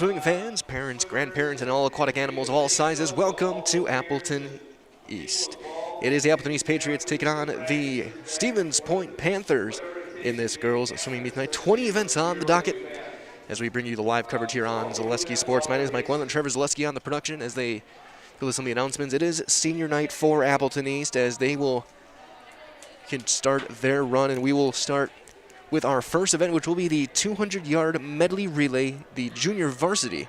swimming fans, parents, grandparents, and all aquatic animals of all sizes, welcome to Appleton East. It is the Appleton East Patriots taking on the Stevens Point Panthers in this girls swimming meet tonight. 20 events on the docket as we bring you the live coverage here on Zaleski Sports. My name is Mike Wendland, Trevor Zaleski on the production as they fill some of the announcements. It is senior night for Appleton East as they can start their run, and we will start with our first event, which will be the 200-yard medley relay, the junior varsity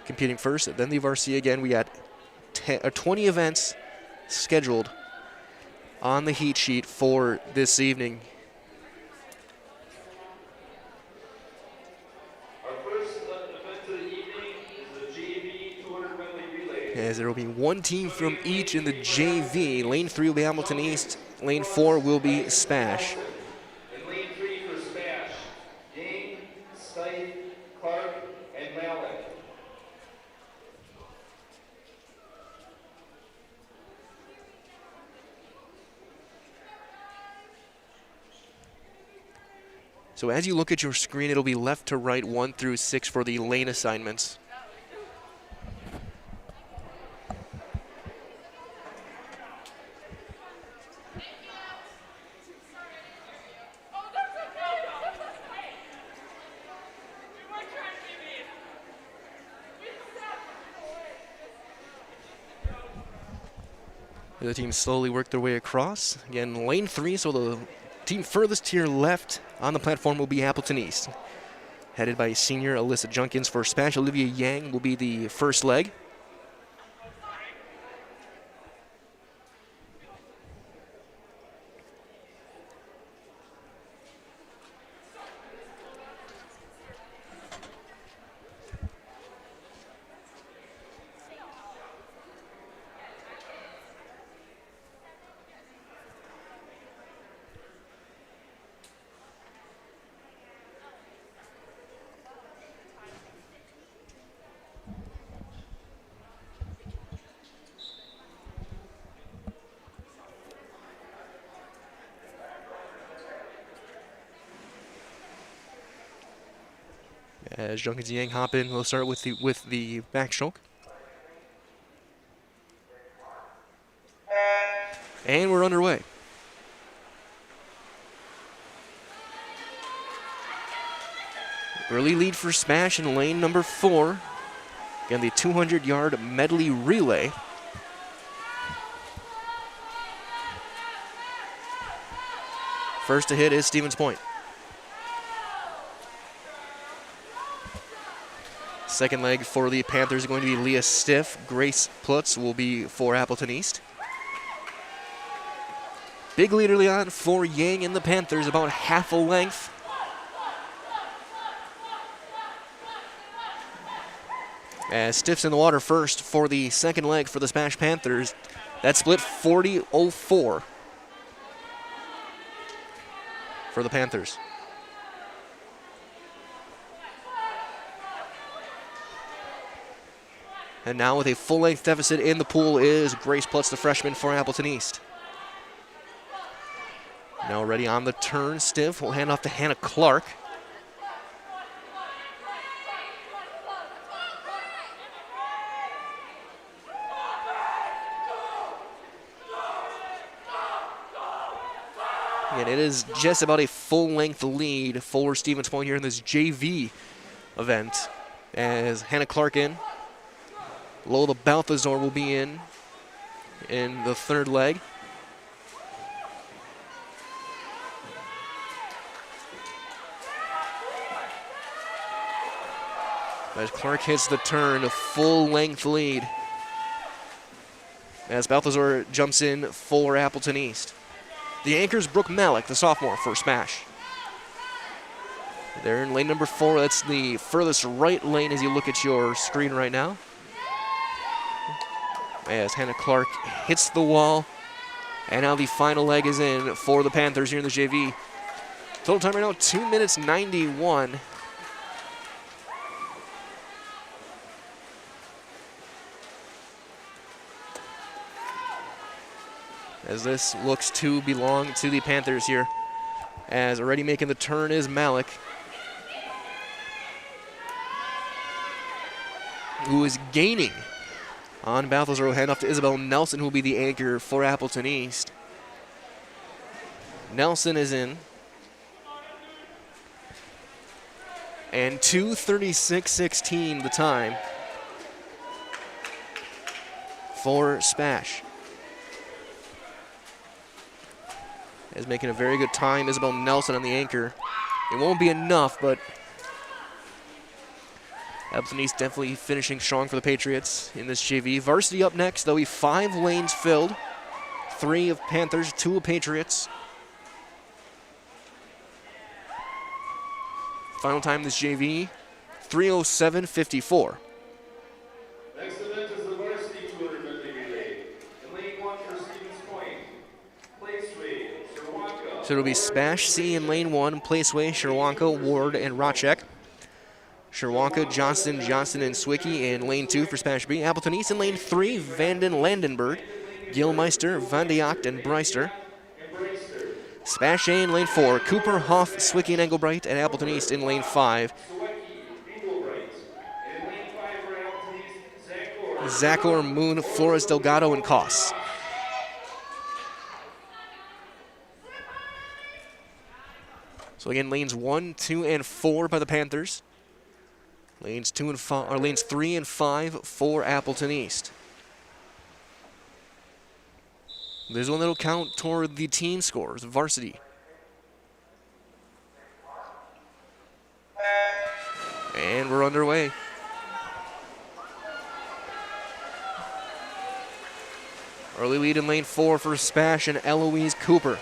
competing first, then the varsity again. We got 20 events scheduled on the heat sheet for this evening. Our first event of the evening is the JV 200 medley relay. As there will be one team from each in the JV. Lane 3 will be Hamilton East. Lane 4 will be SPASH. In lane 3 for SPASH, Yang, Stipe, Clark, and Medley. So as you look at your screen, it'll be left to right 1 through 6 for the lane assignments. The teams slowly work their way across. Again, lane 3, so the team furthest to your left on the platform will be Appleton East. Headed by senior Alyssa Junkins for SPASH. Olivia Yang will be the first leg. As Junkins and Yang hop in, we'll start with the backstroke. And we're underway. Early lead for SPASH in lane number 4. Again, the 200-yard medley relay. First to hit is Stevens Point. Second leg for the Panthers is going to be Leah Stiff. Grace Plutz will be for Appleton East. Big lead early on for Yang and the Panthers, about half a length. As Stiff's in the water first for the second leg for the SPASH Panthers. That split 40-04 for the Panthers. And now with a full-length deficit in the pool is Grace Plutz, the freshman for Appleton East. Now ready on the turn, Stiff will hand off to Hannah Clark. And it is just about a full-length lead for Stevens Point here in this JV event as Hannah Clark in. Lola Balthazar will be in the third leg. As Clark hits the turn, a full-length lead. As Balthazar jumps in for Appleton East. The anchor's Brooke Malik, the sophomore for SPASH. They're in lane number 4. That's the furthest right lane as you look at your screen right now. As Hannah Clark hits the wall. And now the final leg is in for the Panthers here in the JV. Total time right now, 2 minutes 91. As this looks to belong to the Panthers here. As already making the turn is Malik. who is gaining on Balthazar. Will hand off to Isabel Nelson, who will be the anchor for Appleton East. Nelson is in. And 2:36.16 the time for SPASH. Is making a very good time. Isabel Nelson on the anchor. It won't be enough, but Appleton East definitely finishing strong for the Patriots in this JV. Varsity up next. There'll be 5 lanes filled. 3 of Panthers, 2 of Patriots. Final time this JV, 3:07.54. Next event is the Varsity 200 Medley Relay. In lane 1 for Stevens Point, Placeway, Shirwanka. So it'll be SPASH C in lane 1, Placeway, Shirwanka, Ward, and Rotchek. Shirwanka, Johnston, and Swicky in lane 2 for SPASH B. Appleton East in lane 3, Vanden Landenberg, Gilmeister, Van de Yacht, and Breister. SPASH A in lane 4, Cooper, Hoff, Swicky, and Engelbright, and Appleton East in lane 5. Zachor, Moon, Flores, Delgado, and Koss. So again, lanes 1, 2, and 4 by the Panthers. Lanes 2 and 5, or lanes 3 and 5 for Appleton East. There's one that'll count toward the team scores, Varsity. And we're underway. Early lead in lane 4 for SPASH and Eloise Cooper.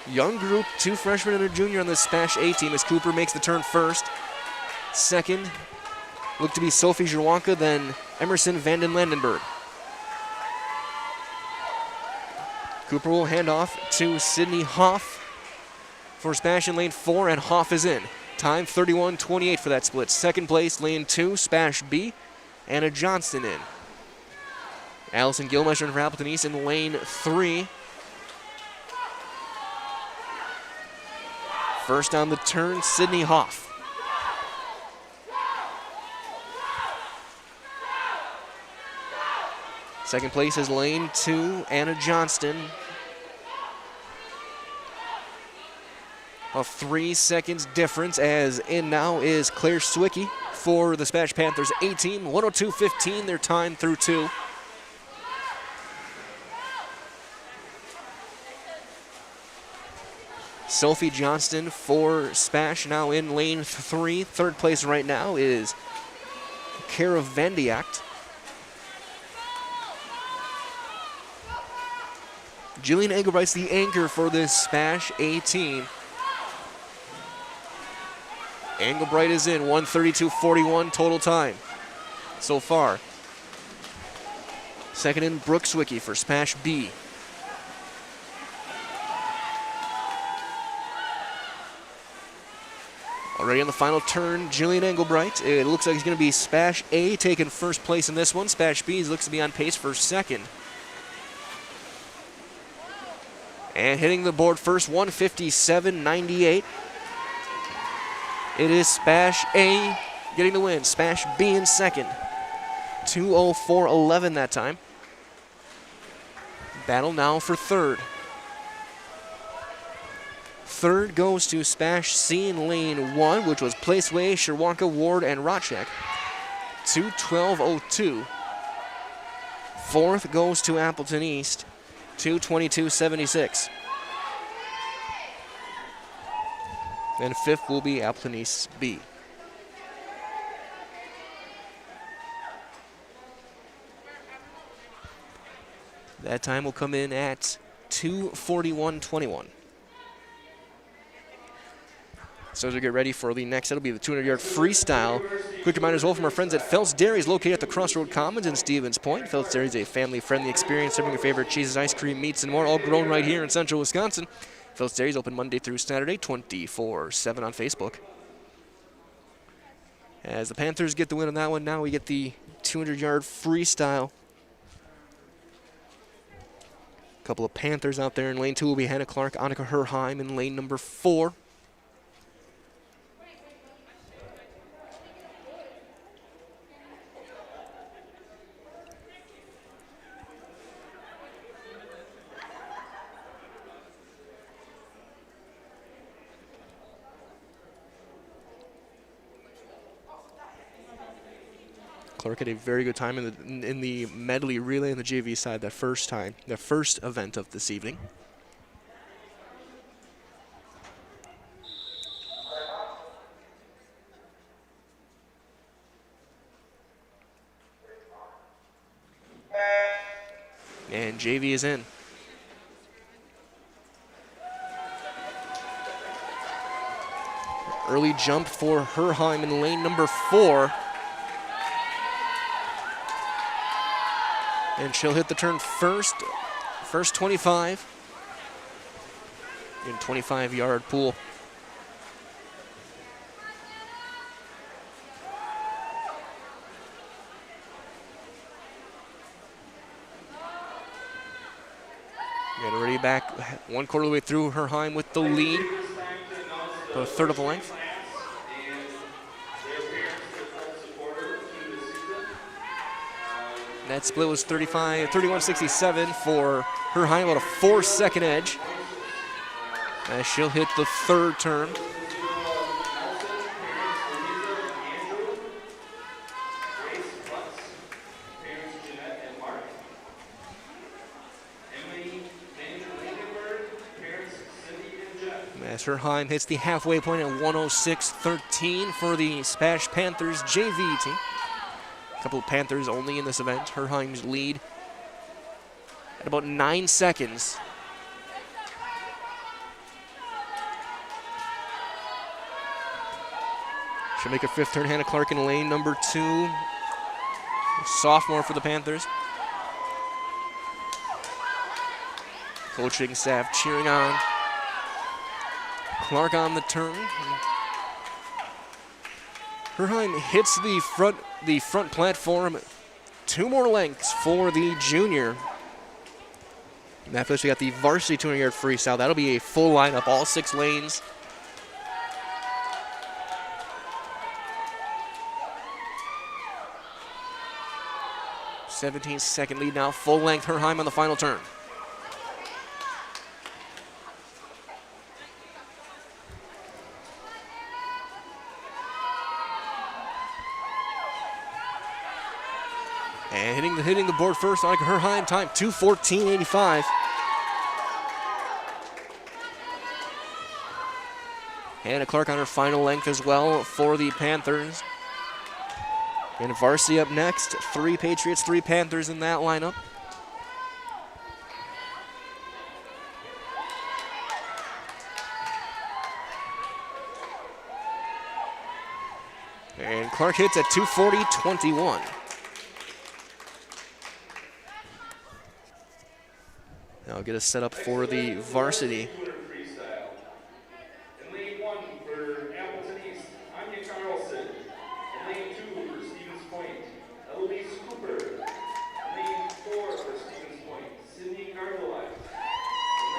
Young group, 2 freshmen and a junior on the SPASH A team as Cooper makes the turn first. Second, look to be Sophie Zerwanka, then Emerson Vanden Landenberg. Cooper will hand off to Sidney Hoff for SPASH in lane 4, and Hoff is in. Time 31:28 for that split. Second place, lane 2, SPASH B, Anna Johnston in. Allison Gilmeister for Appleton East in lane 3. First on the turn, Sidney Hoff. Second place is lane 2, Anna Johnston. A 3 seconds difference, as in now is Claire Swicky for the SPASH Panthers A team. 1:02.15 their time through 2. Sophie Johnston for SPASH now in lane 3. Third place right now is Kara Vandiact. Jillian Engelbright's the anchor for this SPASH A team. Engelbright is in, 1:32.41 total time so far. Second in Brooke Swicky for SPASH B. Already on the final turn, Jillian Engelbright. It looks like he's going to be SPASH A taking first place in this one. SPASH B looks to be on pace for second. And hitting the board first, 1:57.98. It is SPASH A getting the win. SPASH B in second. 2:04.11 that time. Battle now for third. Third goes to SPASH C in lane 1, which was Placeway, Shirwanka, Ward, and Rotchek. 2:12.02. Fourth goes to Appleton East. 2:22.76. And fifth will be Appleton East B. That time will come in at 2:41.21. So as we get ready for the next, it'll be the 200-yard freestyle. Quick reminder as well from our friends at Phelps Dairy is located at the Crossroad Commons in Stevens Point. Phelps Dairy is a family-friendly experience serving your favorite cheeses, ice cream, meats, and more, all grown right here in central Wisconsin. Phelps Dairy is open Monday through Saturday, 24/7 on Facebook. As the Panthers get the win on that one, now we get the 200-yard freestyle. A couple of Panthers out there in lane 2 will be Hannah Clark, Annika Herheim in lane number 4. Clark had a very good time in the medley relay on the JV side that first time, the first event of this evening. And JV is in. Early jump for Herheim in lane number 4. And she'll hit the turn first 25. In 25-yard pool. And already back 1/4 of the way through, Herheim with the lead. About a third of the length. That split was 31-67 for Herheim, about a 4-second edge. As she'll hit the third turn. As Herheim hits the halfway point at 106.13 for the SPASH Panthers JV team. A couple of Panthers only in this event. Herheim's lead at about 9 seconds. She'll make her fifth turn. Hannah Clark in lane number 2. Sophomore for the Panthers. Coaching staff cheering on. Clark on the turn. Herheim hits the front platform. 2 more lengths for the junior. And after this, we got the Varsity 200-yard freestyle. That'll be a full lineup, all 6 lanes. "17-second lead now, full length Herheim on the final turn. And hitting the board first on Herheim, time 2:14.85. Hannah Clark on her final length as well for the Panthers. And Varsity up next. 3 Patriots, 3 Panthers in that lineup. And Clark hits at 2:40.21. Now get us set up for the Varsity. In lane 1 for Appleton East, Anya Carlson. In lane 2 for Stevens Point, Eloise Cooper. In lane 4 for Stevens Point, Sidney Hoff.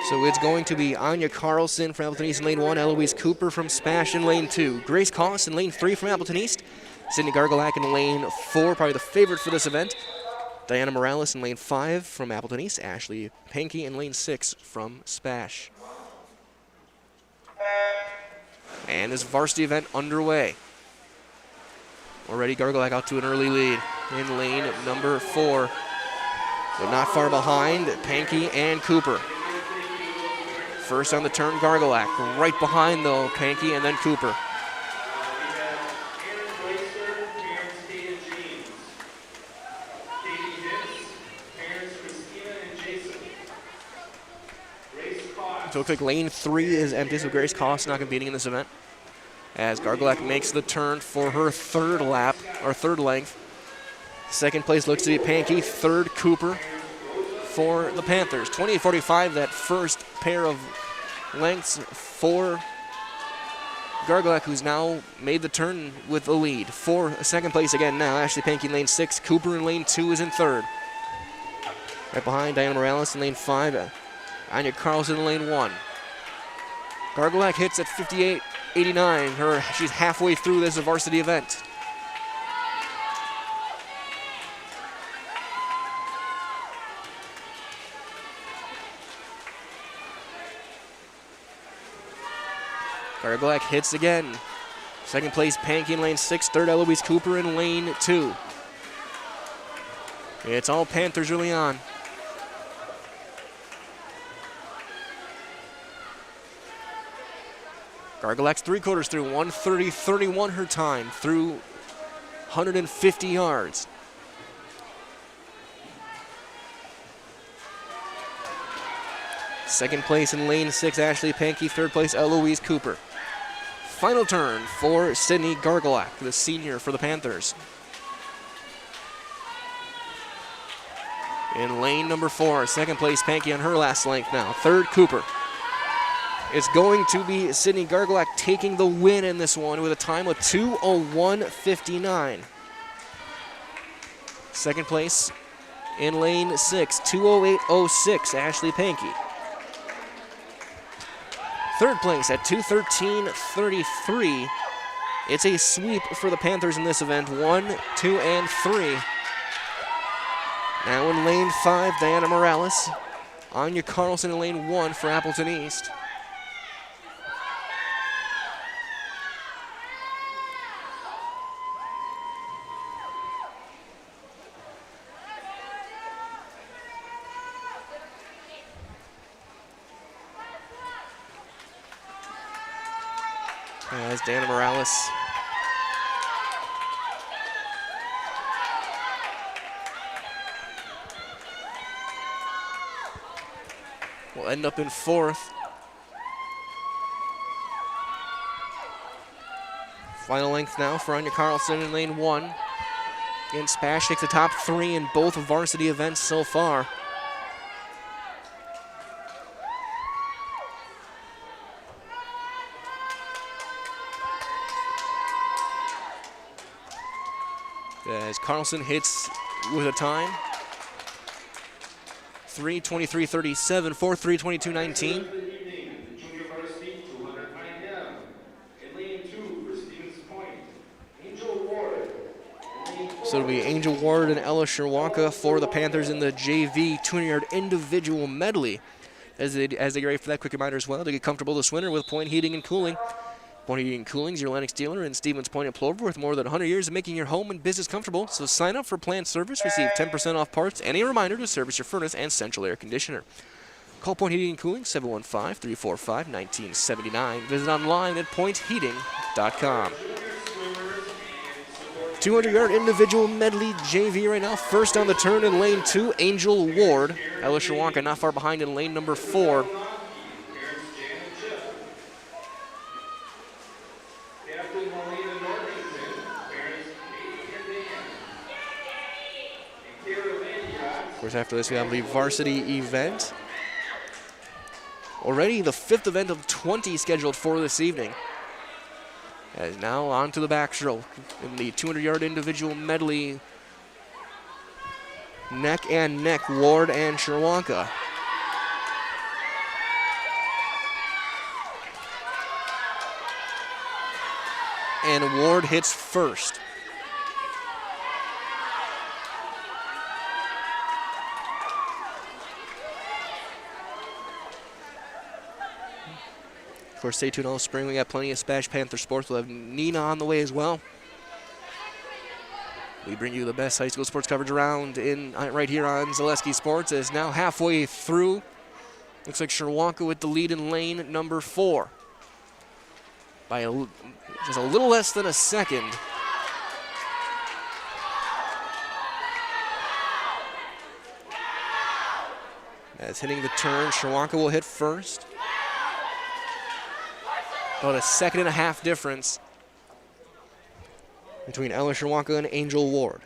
So it's going to be Anya Carlson from Appleton East in lane 1, Eloise Cooper from SPASH in lane 2, Grace Koss in lane 3 from Appleton East, Sidney Gargolak in lane 4, probably the favorite for this event. Diana Morales in lane 5 from Appleton East. Ashley Pankey in lane 6 from SPASH. And this varsity event underway. Already Gargolak out to an early lead in lane number 4. But not far behind, Pankey and Cooper. First on the turn, Gargolak. Right behind, though, Pankey and then Cooper. So it looks like lane 3 is empty, so Grace Koss not competing in this event. As Gargolak makes the turn for her third lap, or third length. Second place looks to be Pankey, third Cooper for the Panthers. 28.45, that first pair of lengths for Gargolak, who's now made the turn with a lead. For second place again now, Ashley Pankey in lane 6, Cooper in lane 2 is in third. Right behind, Diana Morales in lane 5, Anya Carlson in lane 1. Gargolak hits at 58.89. She's halfway through this varsity event. Gargolak hits again. Second place, Pankey in lane 6. Third, Eloise Cooper in lane 2. It's all Panthers early on. Gargolak's 3/4 through, 1:30.31 her time, through 150 yards. Second place in lane 6, Ashley Pankey. Third place, Eloise Cooper. Final turn for Sidney Gargolak, the senior for the Panthers. In lane number 4, second place, Pankey on her last length now. Third, Cooper. It's going to be Sidney Gargolak taking the win in this one with a time of 2:01.59. Second place in lane 6, 2:08.06, Ashley Pankey. Third place at 2:13.33. It's a sweep for the Panthers in this event, 1, 2, and 3. Now in lane 5, Diana Morales. Anya Carlson in lane 1 for Appleton East. As Diana Morales will end up in 4th. Final length now for Anya Carlson in lane 1. Again, SPASH takes the top 3 in both varsity events so far. As Carlson hits with a time, 3:23.37, 4:3:22.19. Junior Varsity 209M. In lane 2 for Stevens Point, Angel Ward. So it'll be Angel Ward and Ella Sherwaka for the Panthers in the JV 200-yard individual medley. As they get ready for that, quick reminder as well to get comfortable this winter with Point Heating and Cooling. Point Heating and Cooling is your Lennox dealer in Stevens Point and Plover with more than 100 years of making your home and business comfortable. So sign up for planned service, receive 10% off parts, and a reminder to service your furnace and central air conditioner. Call Point Heating and Cooling, 715-345-1979. Visit online at pointheating.com. 200-yard individual medley JV right now. First on the turn in lane 2, Angel Ward. Ella Sherwaka not far behind in lane number 4. Of course, after this, we have the varsity event. Already the 5th event of 20 scheduled for this evening. As now on to the backstroke in the 200-yard individual medley. Neck and neck, Ward and Sherwaka. And Ward hits first. Of course, stay tuned all spring. We got plenty of SPASH Panther sports. We'll have Nina on the way as well. We bring you the best high school sports coverage around right here on Zaleski Sports. As now halfway through, looks like Sherwaka with the lead in lane number 4 by just a little less than a second. As hitting the turn, Sherwaka will hit first. About a 1.5 seconds difference between Ella Sherwaka and Angel Ward.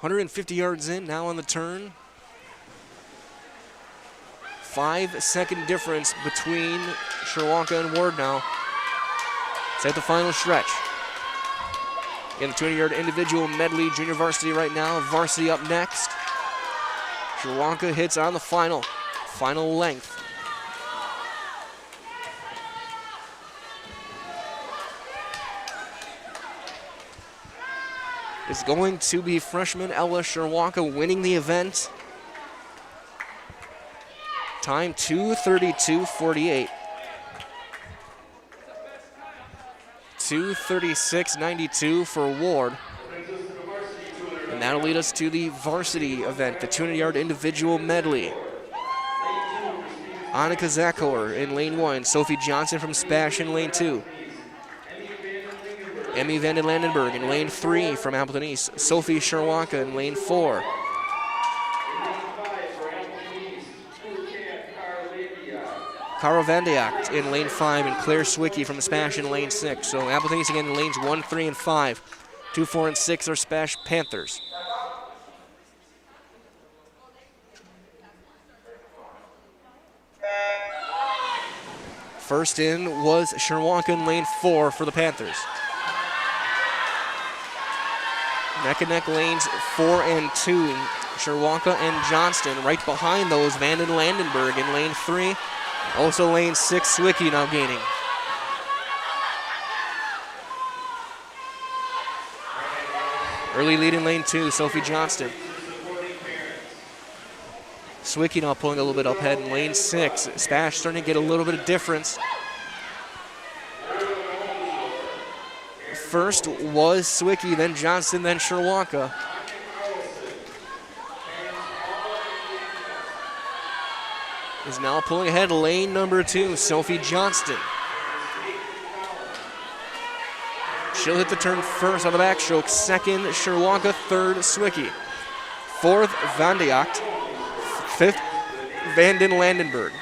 .150 yards in, now on the turn. 5-second difference between Sherwaka and Ward now. It's at the final stretch. Again, the 200-yard individual medley junior varsity right now. Varsity up next. Sherwaka hits on the final length. is going to be freshman Ella Sherwalka winning the event. Time 2:32.48. 2:36.92 for Ward. And that'll lead us to the varsity event, the 200-yard individual medley. Annika Zakor in lane 1, Sophie Johnson from SPASH in lane 2. Emmy van den Landenberg in lane 3 from Appleton East. Sophie Sherwalka in lane 4. Kara Vandiact in lane 5 and Claire Swicky from SPASH in lane 6. So Appleton East again in lanes 1, 3, and 5. 2, 4, and 6 are SPASH Panthers. First in was Sherwalka in lane 4 for the Panthers. Neck and neck lanes 4 and 2. Sherwalka and Johnston right behind those. Van den Landenberg in lane 3. Also lane 6, Swicky now gaining. Early lead in lane 2, Sophie Johnston. Swicky now pulling a little bit up ahead in lane 6. SPASH starting to get a little bit of difference. First was Swicky, then Johnston, then Sherwalka. Is now pulling ahead lane number 2, Sophie Johnston. She'll hit the turn first on the backstroke. Second, Sherwalka. Third, Swicky. Fourth, Vandiact. Fifth, Van den Landenberg.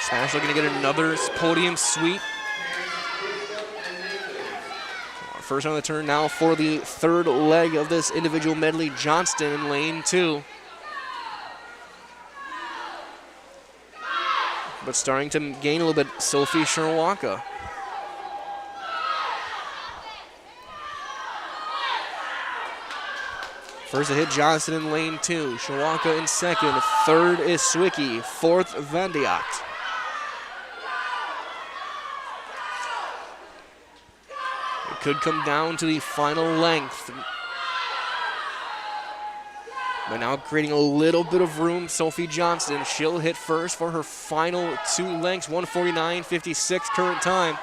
SPASH looking to get another podium sweep. First on the turn now for the third leg of this individual medley. Johnston in lane 2. But starting to gain a little bit, Sophie Sherwalka. First to hit Johnston in lane 2. Sherwalka in second. Third is Swicky. Fourth, Vandiact. It could come down to the final length. But now creating a little bit of room, Sophie Johnston. She'll hit first for her final 2 lengths, 1:49.56 current time.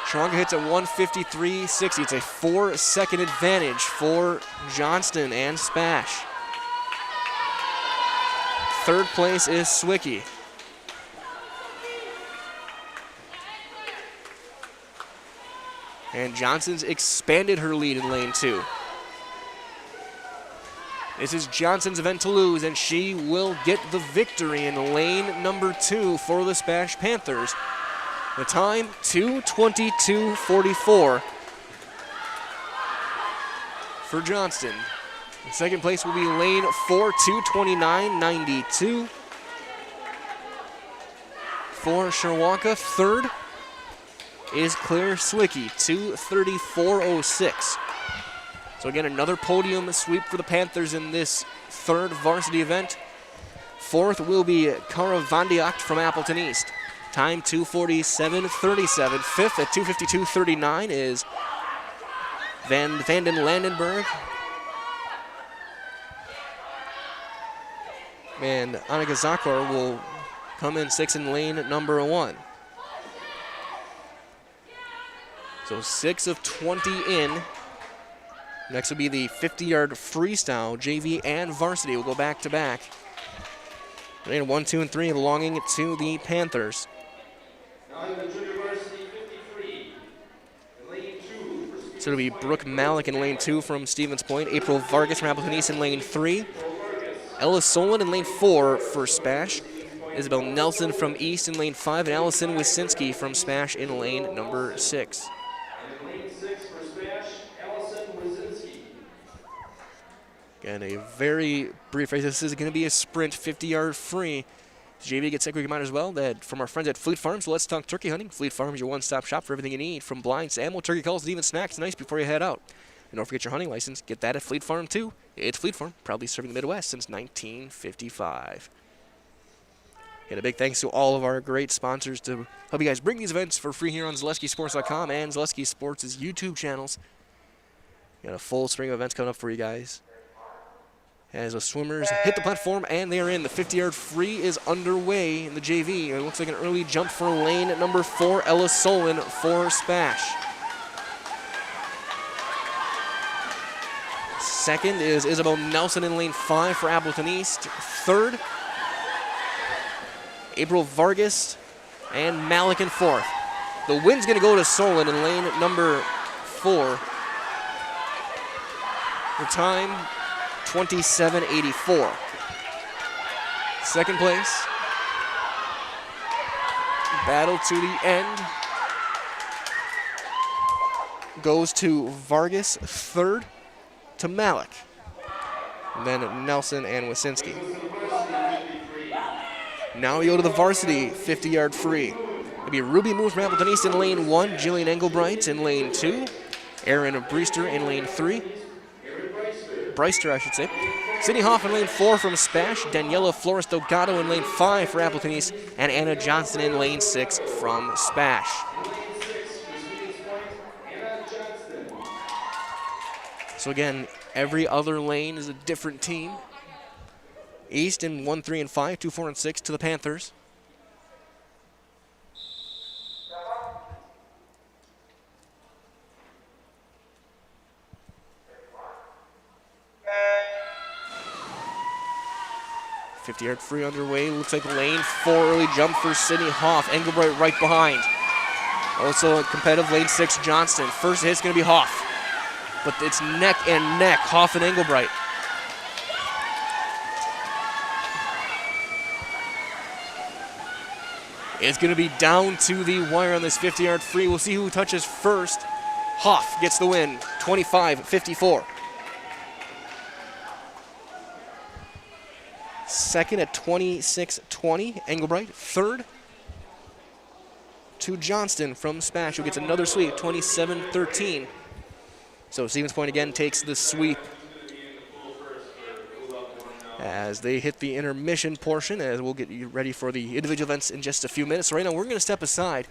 Sherwalka hits at 1:53.60. It's a 4-second advantage for Johnston and SPASH. Third place is Swicky. And Johnston's expanded her lead in lane 2. This is Johnston's event to lose, and she will get the victory in lane number 2 for the SPASH Panthers. The time, 2:22.44 for Johnston. In second place will be lane 4, 2:29.92 for Sherwalka. Third is Claire Swicky, 2:34.06. So again, another podium sweep for the Panthers in this third varsity event. Fourth will be Kara Vandiact from Appleton East. Time 2:47.37. Fifth at 2:52.39 is Van den Landenberg. And Annika Zakor will come in 6th in lane number 1. So 6 of 20 in. Next will be the 50-yard freestyle, JV and varsity will go back to back. Lane 1, 2, and 3 belonging to the Panthers. So it'll be Brooke Malik in lane 2 from Stevens Point, April Vargas from Appleton East in lane 3, Ella Solon in lane 4 for SPASH, Isabel Nelson from East in lane 5, and Allison Wysinski from SPASH in lane number 6. Again, a very brief race. This is going to be a sprint, 50-yard free. JV gets set quick reminder as well that from our friends at Fleet Farms, let's talk turkey hunting. Fleet Farms, your one-stop shop for everything you need, from blinds to ammo, turkey calls, and even snacks nice before you head out. And don't forget your hunting license. Get that at Fleet Farm, too. It's Fleet Farm, proudly serving the Midwest since 1955. And a big thanks to all of our great sponsors to help you guys bring these events for free here on ZaleskiSports.com and Zaleski Sports' YouTube channels. Got a full string of events coming up for you guys. As the swimmers hit the platform and they are in. The 50-yard free is underway in the JV. It looks like an early jump for lane number 4, Ella Solon for SPASH. Second is Isabel Nelson in lane 5 for Appleton East. Third, April Vargas and Malik in 4th. The win's going to go to Solon in lane number 4. The time, 27:84. Second place, battle to the end, goes to Vargas. Third to Malik. And then Nelson and Wasinski. Now we go to the varsity 50-yard free. It'll be Ruby Moose from Appleton East in lane 1, Jillian Engelbright in lane 2, Aaron Breester in lane 3, Breister, I should say. Sidney Hoff in lane 4 from SPASH, Daniela Flores Delgado in lane 5 for Appleton East, and Anna Johnson in lane 6 from SPASH. So again, every other lane is a different team. East in 1, 3, and 5, 2, 4, and 6 to the Panthers. .50-yard free underway. Looks like lane 4 early jump for Sidney Hoff. Engelbright right behind. Also a competitive lane 6 Johnston. First hit's going to be Hoff. But it's neck and neck, Hoff and Engelbright. It's going to be down to the wire on this 50-yard free. We'll see who touches first. Hoff gets the win, 25-54. Second at 26-20, Engelbright. Third to Johnston from SPASH, who gets another sweep, 27-13. So Stevens Point again takes the sweep as they hit the intermission portion, as we'll get you ready for the individual events in just a few minutes. So right now we're going to step aside.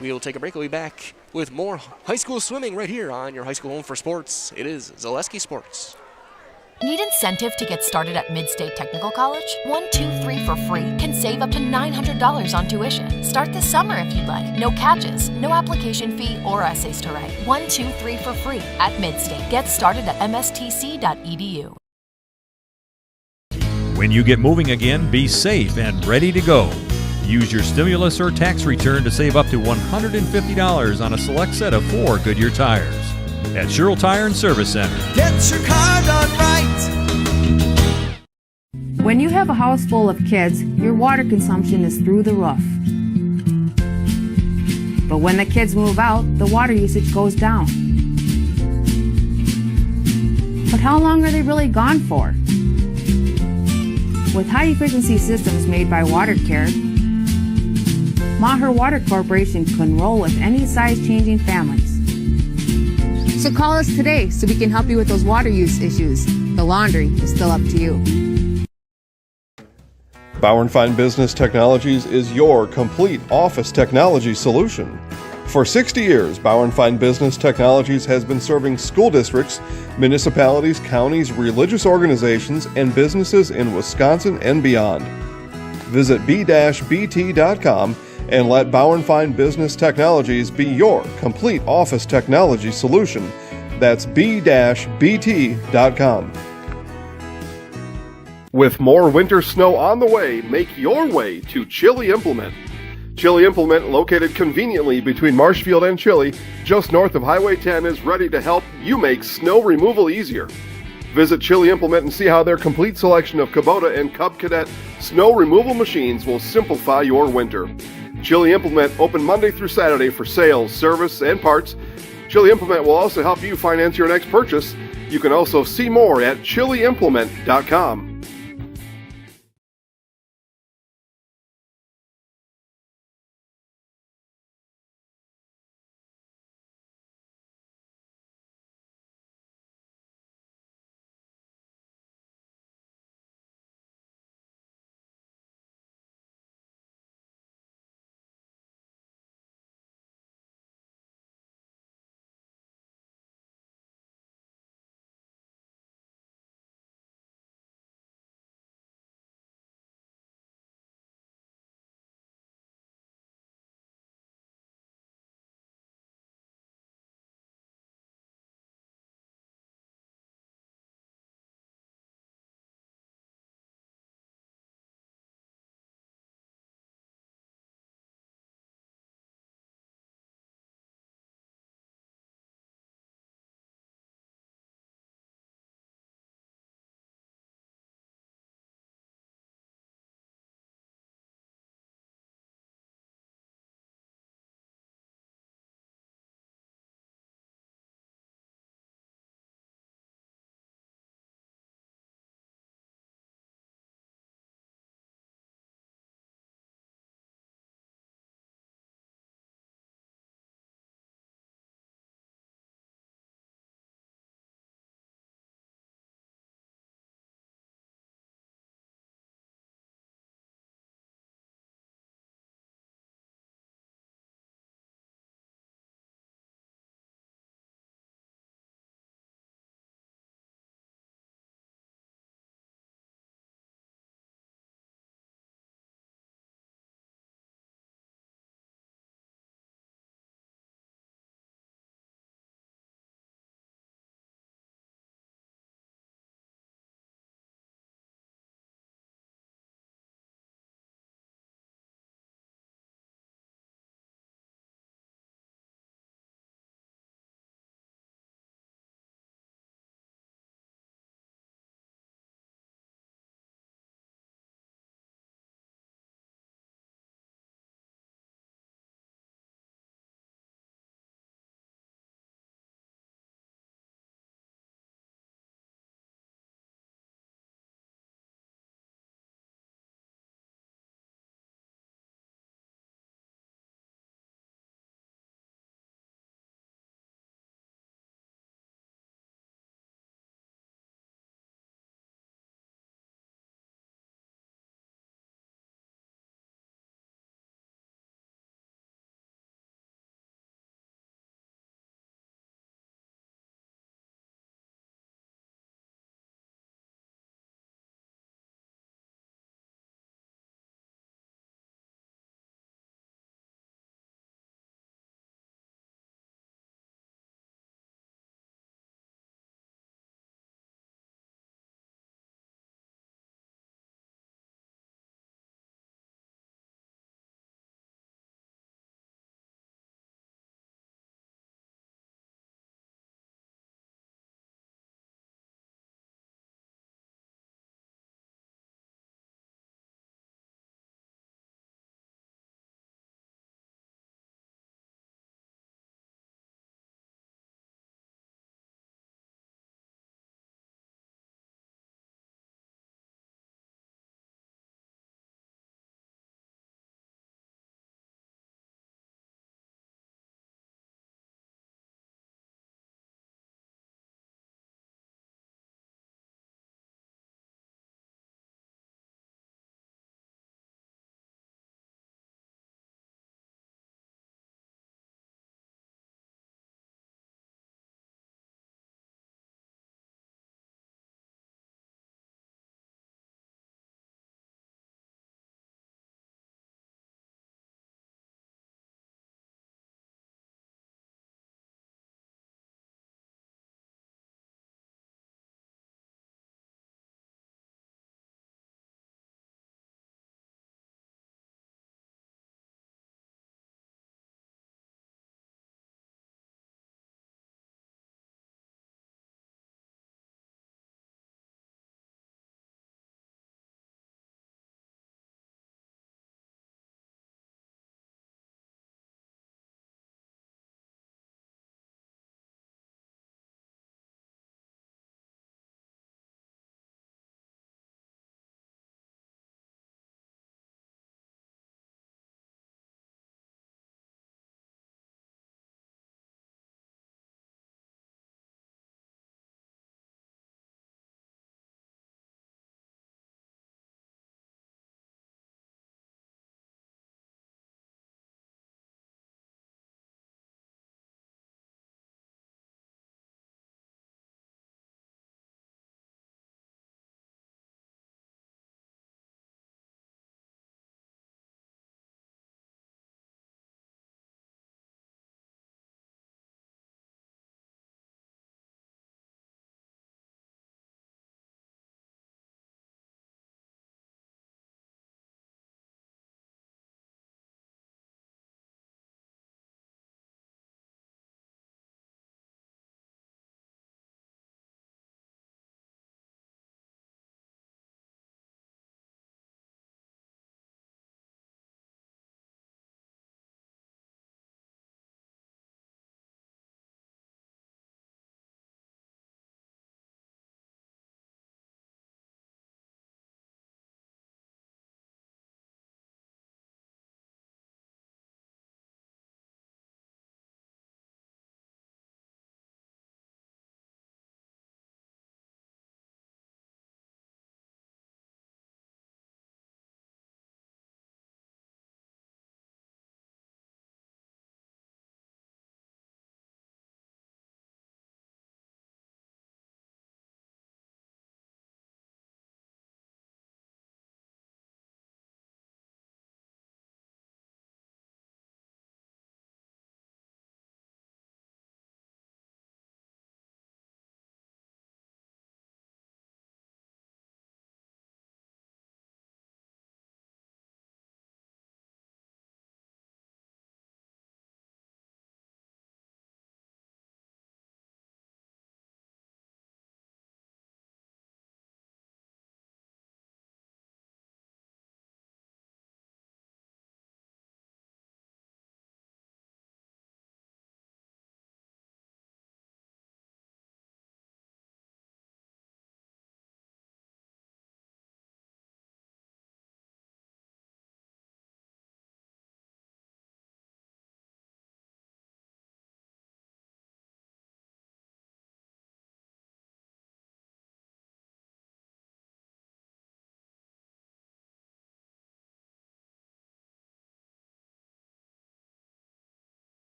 We'll take a break. We'll be back with more high school swimming right here on your high school home for sports. It is Zaleski Sports. Need incentive to get started at Mid-State Technical College? 1-2-3 for free can save up to $900 on tuition. Start this summer if you'd like. No catches, no application fee or essays to write. 1-2-3 for free at Mid-State. Get started at mstc.edu. When you get moving again, be safe and ready to go. Use your stimulus or tax return to save up to $150 on a select set of 4 Goodyear tires. At Sherrill Tire and Service Center. Get your car done right. When you have a house full of kids, your water consumption is through the roof. But when the kids move out, the water usage goes down. But how long are they really gone for? With high-efficiency systems made by WaterCare, Maher Water Corporation can roll with any size-changing families. So call us today so we can help you with those water use issues. The laundry is still up to you. Bauer & Fine Business Technologies is your complete office technology solution. For 60 years, Bauer & Fine Business Technologies has been serving school districts, municipalities, counties, religious organizations, and businesses in Wisconsin and beyond. Visit b-bt.com and let Bauer & Fine Business Technologies be your complete office technology solution. That's b-bt.com. With more winter snow on the way, make your way to Chili Implement. Chili Implement, located conveniently between Marshfield and Chili, just north of Highway 10, is ready to help you make snow removal easier. Visit Chili Implement and see how their complete selection of Kubota and Cub Cadet snow removal machines will simplify your winter. Chili Implement open Monday through Saturday for sales, service, and parts. Chili Implement will also help you finance your next purchase. You can also see more at chiliimplement.com.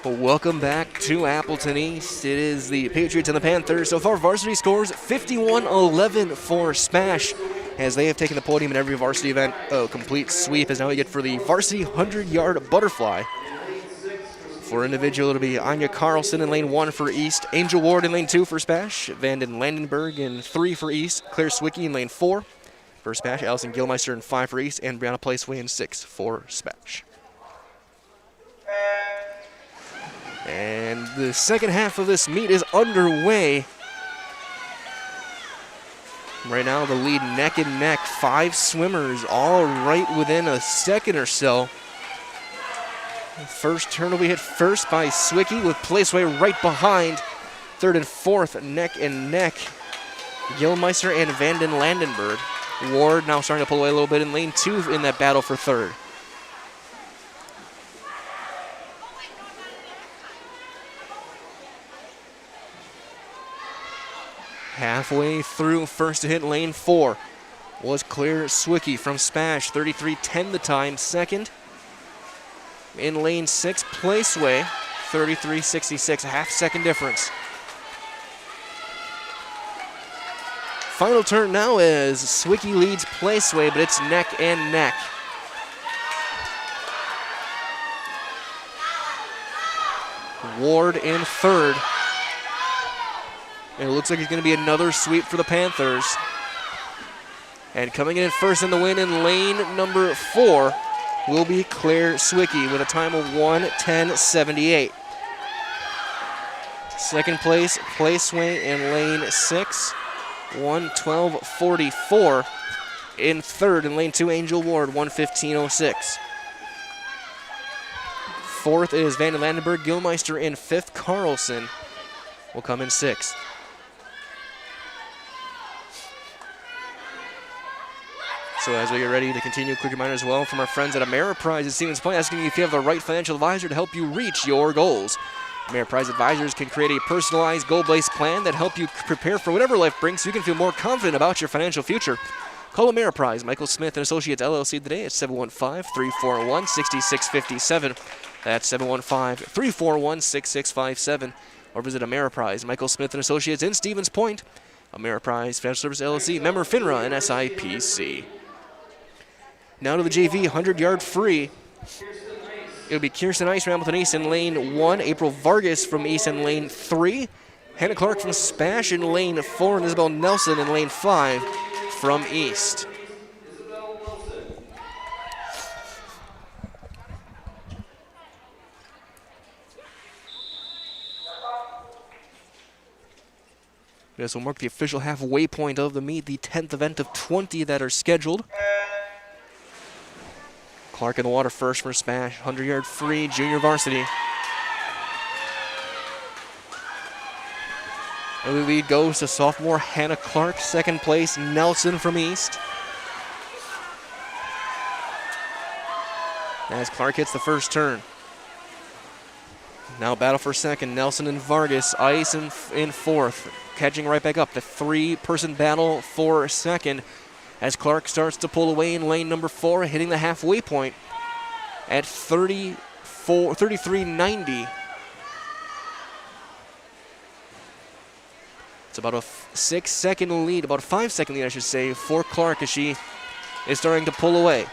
Well, welcome back to Appleton East. It is the Patriots and the Panthers. So far, Varsity scores 51-11 for SPASH, as they have taken the podium in every varsity event. Complete sweep is now we get for the Varsity 100-yard butterfly. For individual, it'll be Anya Carlson in lane 1 for East, Angel Ward in lane 2 for SPASH, Vanden Landenberg in 3 for East, Claire Swicky in lane 4 for SPASH, Allison Gilmeister in 5 for East, and Brianna Placeway in 6 for SPASH. And the second half of this meet is underway. Right now, the lead neck and neck. 5 swimmers, all right within a second or so. First turn will be hit first by Swicky, with Placeway right behind. Third and fourth, neck and neck. Gilmeister and Vanden Landenberg. Ward now starting to pull away a little bit in lane 2 in that battle for third. Halfway through, first to hit lane 4 was Claire Swicky from SPASH, 33:10 the time. Second, in lane 6, Placeway, 33:66, a half-second difference. Final turn now as Swicky leads Placeway, but it's neck and neck. Ward in third. And it looks like it's going to be another sweep for the Panthers. And coming in first in the win in lane number 4 will be Claire Swicky with a time of 1:10.78. Second place, Placeway in lane 6, 1:12.44. In third in lane 2, Angel Ward, 1:15.06. Fourth is Vanden Landenberg. Gilmeister in fifth. Carlson will come in sixth. So as we get ready to continue, quick reminder as well from our friends at Ameriprise at Stevens Point, asking you if you have the right financial advisor to help you reach your goals. Ameriprise advisors can create a personalized, goal-based plan that help you prepare for whatever life brings so you can feel more confident about your financial future. Call Ameriprise, Michael Smith & Associates, LLC today at 715-341-6657. That's 715-341-6657. Or visit Ameriprise, Michael Smith & Associates in Stevens Point. Ameriprise Financial Service, LLC, member FINRA and SIPC. Now to the JV 100-yard free. It'll be Kirsten Ice from Appleton East in lane 1, April Vargas from East in lane 3, Hannah Clark from SPASH in lane 4, and Isabel Nelson in lane 5 from East. This will mark the official halfway point of the meet, the 10th event of 20 that are scheduled. Clark in the water first for SPASH, 100-yard free, junior varsity. Early lead goes to sophomore Hannah Clark, second place Nelson from East. As Clark hits the first turn. Now battle for second, Nelson and Vargas, Ice in fourth, catching right back up. The 3-person battle for second as Clark starts to pull away in lane number 4, hitting the halfway point at 33:90. It's about a 6-second lead, about a 5-second lead, I should say, for Clark as she is starting to pull away.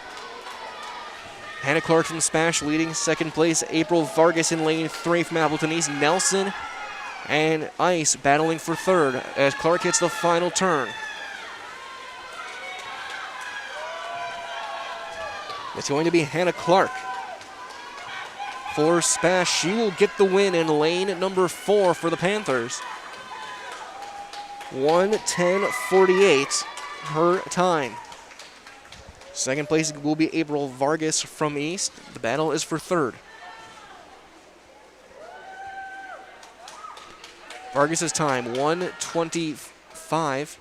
Hannah Clark from SPASH leading second place. April Vargas in lane 3 from Appleton East. Nelson and Ice battling for third as Clark hits the final turn. It's going to be Hannah Clark. For SPASH, she will get the win in lane number 4 for the Panthers. 1:10.48 her time. Second place will be April Vargas from East. The battle is for third. Vargas' time, 1:25.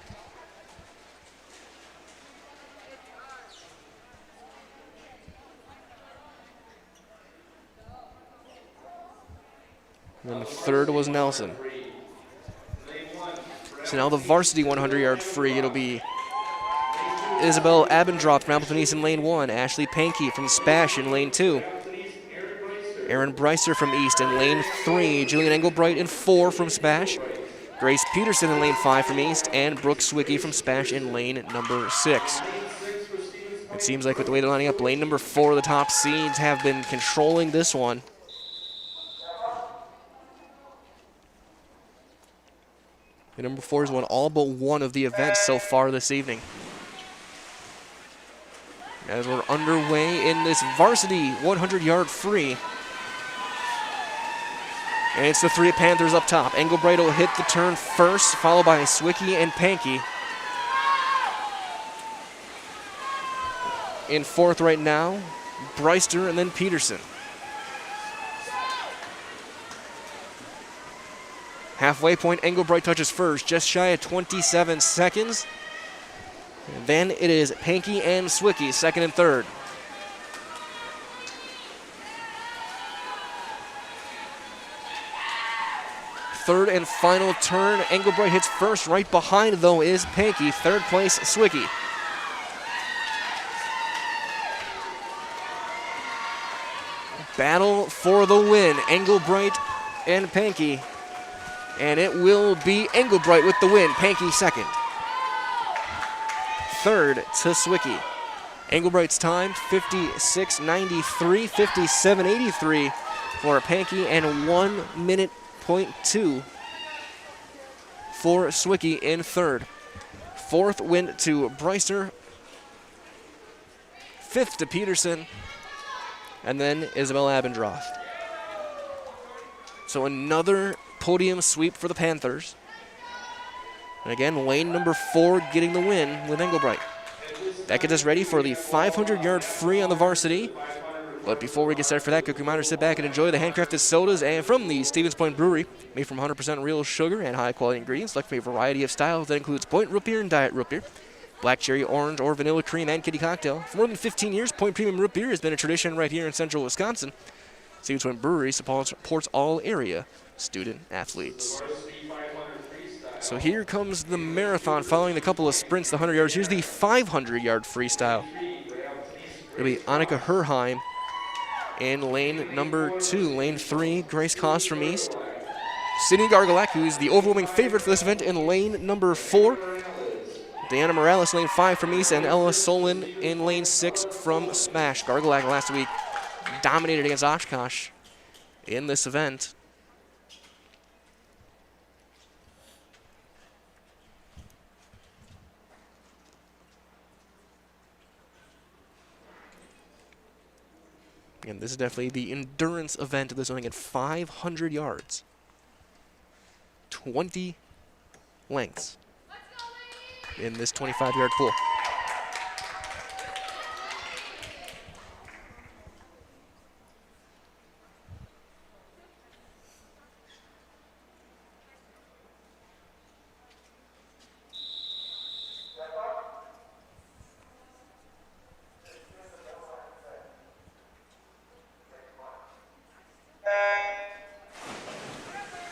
And the third was Nelson. So now the varsity 100-yard free. It'll be Isabel Abendroth from Appleton East in lane 1. Ashley Pankey from SPASH in lane 2. Aaron Breister from East in lane 3. Julian Engelbright in 4 from SPASH. Grace Peterson in lane 5 from East. And Brooke Swicky from SPASH in lane number 6. It seems like with the way they're lining up, lane number 4, the top seeds have been controlling this one. And number 4 has won all but one of the events so far this evening. As we're underway in this varsity 100-yard free. And it's the 3 Panthers up top. Engelbright will hit the turn first, followed by Swicky and Pankey. In 4th right now, Breister and then Peterson. Halfway point, Engelbright touches first, just shy of 27 seconds. And then it is Pankey and Swicky, 2nd and 3rd. Third and final turn, Engelbright hits first. Right behind, though, is Pankey. 3rd place, Swicky. Battle for the win, Engelbright and Pankey. And it will be Engelbright with the win, Pankey 2nd. 3rd to Swicky. Engelbright's time, 56.93, 57.83 for Pankey, and 1 minute .2 for Swicky in 3rd. 4th went to Breister. 5th to Peterson. And then Isabel Abendroth. So another podium sweep for the Panthers. And again, lane number 4 getting the win with Engelbright. That gets us ready for the 500-yard free on the varsity. But before we get started for that, quick reminder, sit back and enjoy the handcrafted sodas and from the Stevens Point Brewery, made from 100% real sugar and high-quality ingredients, select from a variety of styles that includes Point Root Beer and Diet Root Beer, black cherry, orange, or vanilla cream, and kitty cocktail. For more than 15 years, Point Premium Root Beer has been a tradition right here in central Wisconsin. Stevens Point Brewery supports all area student athletes. So here comes the marathon following the couple of sprints, the 100 yards. Here's the 500-yard freestyle. It'll be Annika Herheim in lane number 2. Lane 3, Grace Koss from East. Sidney Gargalack, who is the overwhelming favorite for this event, in lane number 4. Diana Morales, lane 5 from East, and Ella Solon in lane 6 from SPASH. Gargalack last week dominated against Oshkosh in this event. And this is definitely the endurance event of this one. Again, 500 yards, 20 lengths in this 25-yard pool.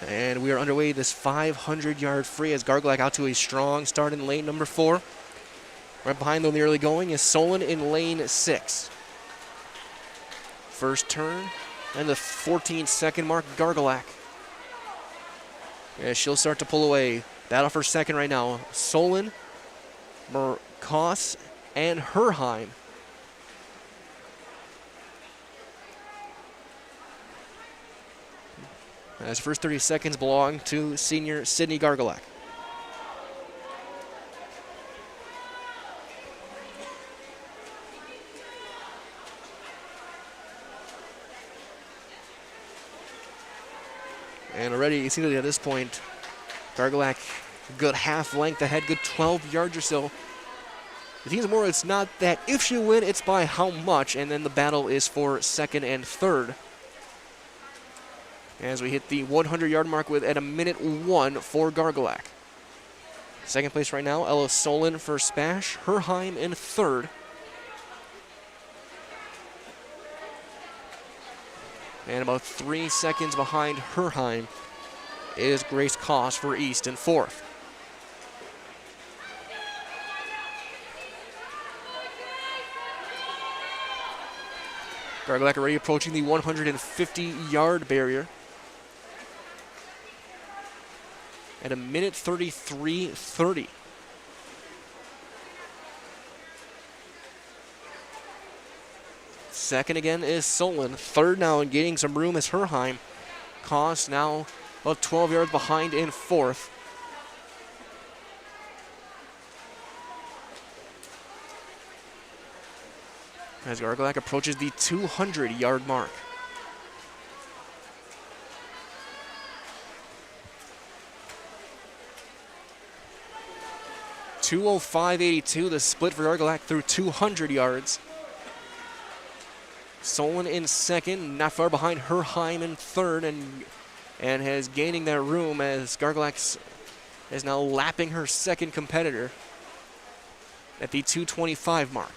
And we are underway this 500-yard free as Gargalack out to a strong start in lane number 4. Right behind, though, in the early going is Solon in lane 6. First turn and the 14-second mark, Gargalack. As she'll start to pull away. Battle for second right now. Solon, Koss, and Herheim. As first 30 seconds belong to senior Sidney Gargalack. And already, you see that at this point, Gargalack, good half length ahead, good 12 yards or so. The team's more, it's not that if she win, it's by how much, and then the battle is for second and third. As we hit the 100-yard mark with at a minute 1 for Gargalack. Second place right now, Ella Solon for SPASH, Herheim in third. And about 3 seconds behind Herheim is Grace Koss for East in fourth. Gargolak already approaching the 150-yard barrier. At a minute 33:30. Second again is Solon. Third now and gaining some room is Herheim. Koss now about 12 yards behind in fourth. As Gargolak approaches the 200-yard mark. .205.82, the split for Gargolak through 200 yards. Solon in second, not far behind Herheim in third, and has gaining that room as Gargolak is now lapping her second competitor at the 225 mark.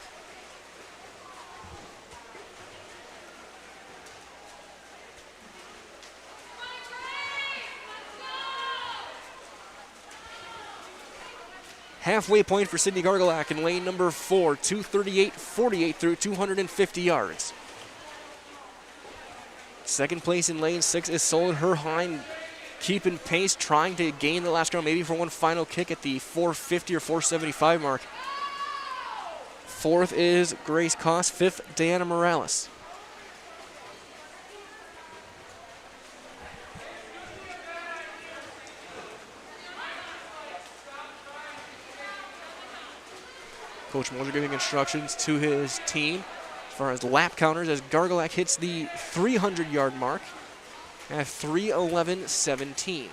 Halfway point for Sidney Gargolak in lane number 4, 238.48 through 250 yards. Second place in lane 6 is Solon. Herheim keeping pace, trying to gain the last round, maybe for one final kick at the 450 or 475 mark. Fourth is Grace Koss, fifth, Diana Morales. Coach Moser giving instructions to his team as far as lap counters as Gargolak hits the 300-yard mark at 3:11.17.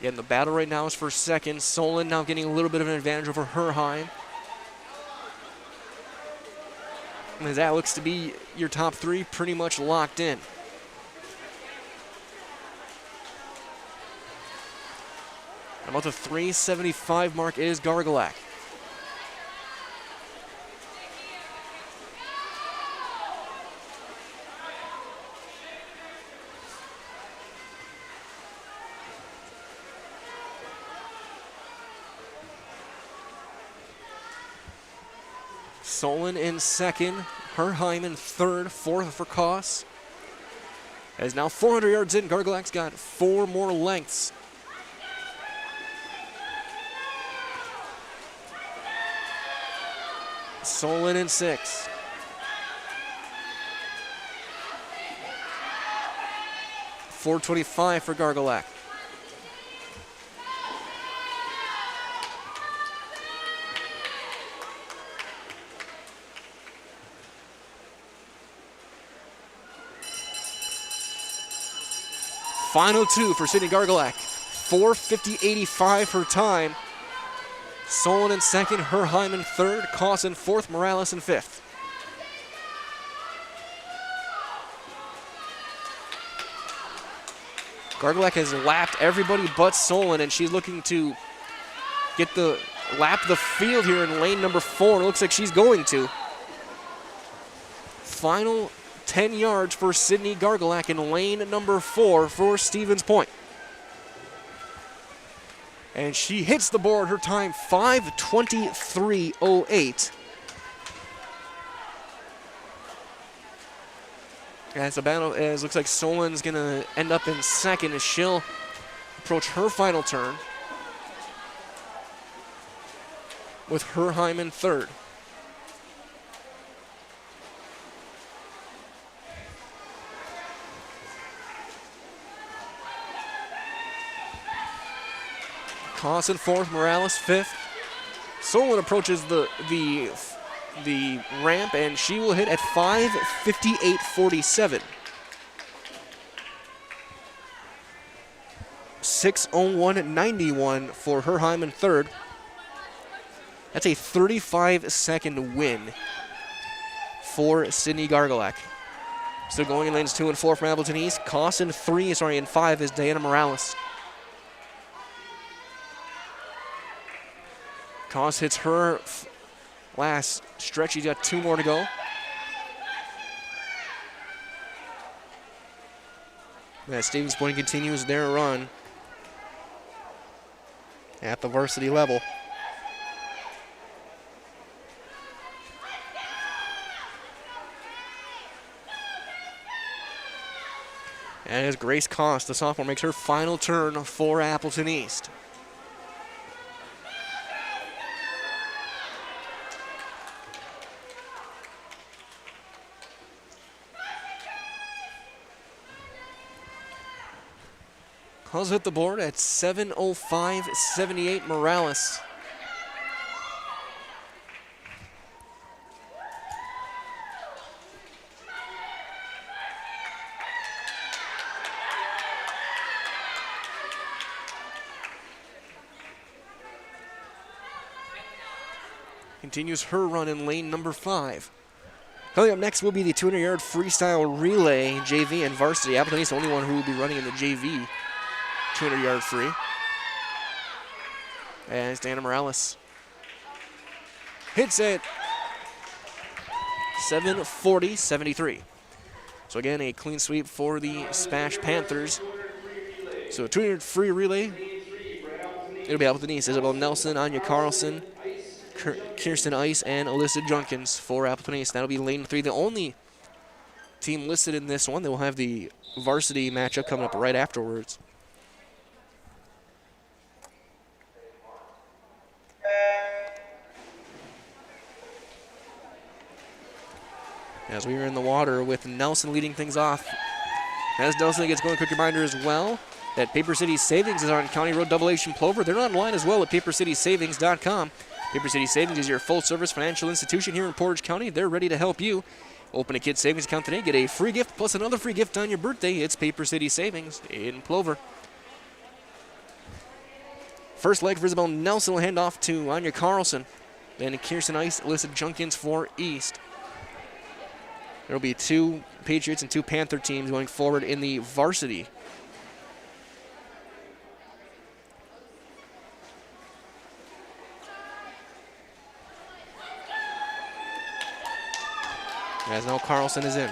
Yeah, and the battle right now is for second. Solon now getting a little bit of an advantage over Herheim. And as that looks to be your top three pretty much locked in. About the 3:75 mark is Gargolak. Solon in second, Herheim in third, fourth for Koss. As now 400 yards in, Gargolak's got 4 more lengths. Solon in 6. .425 for Gargolak. Final 2 for Sidney Gargolak. 4:50.85 her time. Solon in second, Herheim in third, Koss in fourth, Morales in fifth. Gargolak has lapped everybody but Solon, and she's looking to get the lap the field here in lane number 4. It looks like she's going to. Final 10 yards for Sidney Gargolak in lane number 4 for Stevens Point. And she hits the board, her time 5:23.08. As the battle, as looks like Solon's gonna end up in second as she'll approach her final turn with Herheim in third. Koss in fourth, Morales fifth. Solon approaches the ramp, and she will hit at 5:58.47. 6:01.91 for Herheim in third. That's a 35-second win for Sidney Gargolak. Still going in lanes 2 and 4 from Appleton East. Koss in 5 is Diana Morales. Koss hits her last stretch. He's got 2 more to go. As Stevens Point continues their run at the varsity level. And as Grace Cost, the sophomore, makes her final turn for Appleton East. Calls hit the board at 7:05.78 Morales. Continues her run in lane number 5. Coming up next will be the 200-yard freestyle relay, JV and varsity. Appleton East, the only one who will be running in the JV 200-yard free. As Dana Morales hits it. 7:40.73. So again, a clean sweep for the SPASH Panthers. So a 200 free relay. It'll be Appleton East. Isabel Nelson, Anya Carlson, Kirsten Ice, and Alyssa Junkins for Appleton East. That'll be lane 3. The only team listed in this one. They will have the varsity matchup coming up right afterwards. As we are in the water with Nelson leading things off. As Nelson gets going, quick reminder as well that Paper City Savings is on County Road Double H in Plover. They're online as well at papercitysavings.com. Paper City Savings is your full-service financial institution here in Portage County. They're ready to help you. Open a kid's savings account today. Get a free gift plus another free gift on your birthday. It's Paper City Savings in Plover. First leg for Isabel Nelson will hand off to Anya Carlson. Then Kirsten Ice, Alyssa Junkins for East. There will be 2 Patriots and 2 Panther teams going forward in the varsity. As now Carlson is in.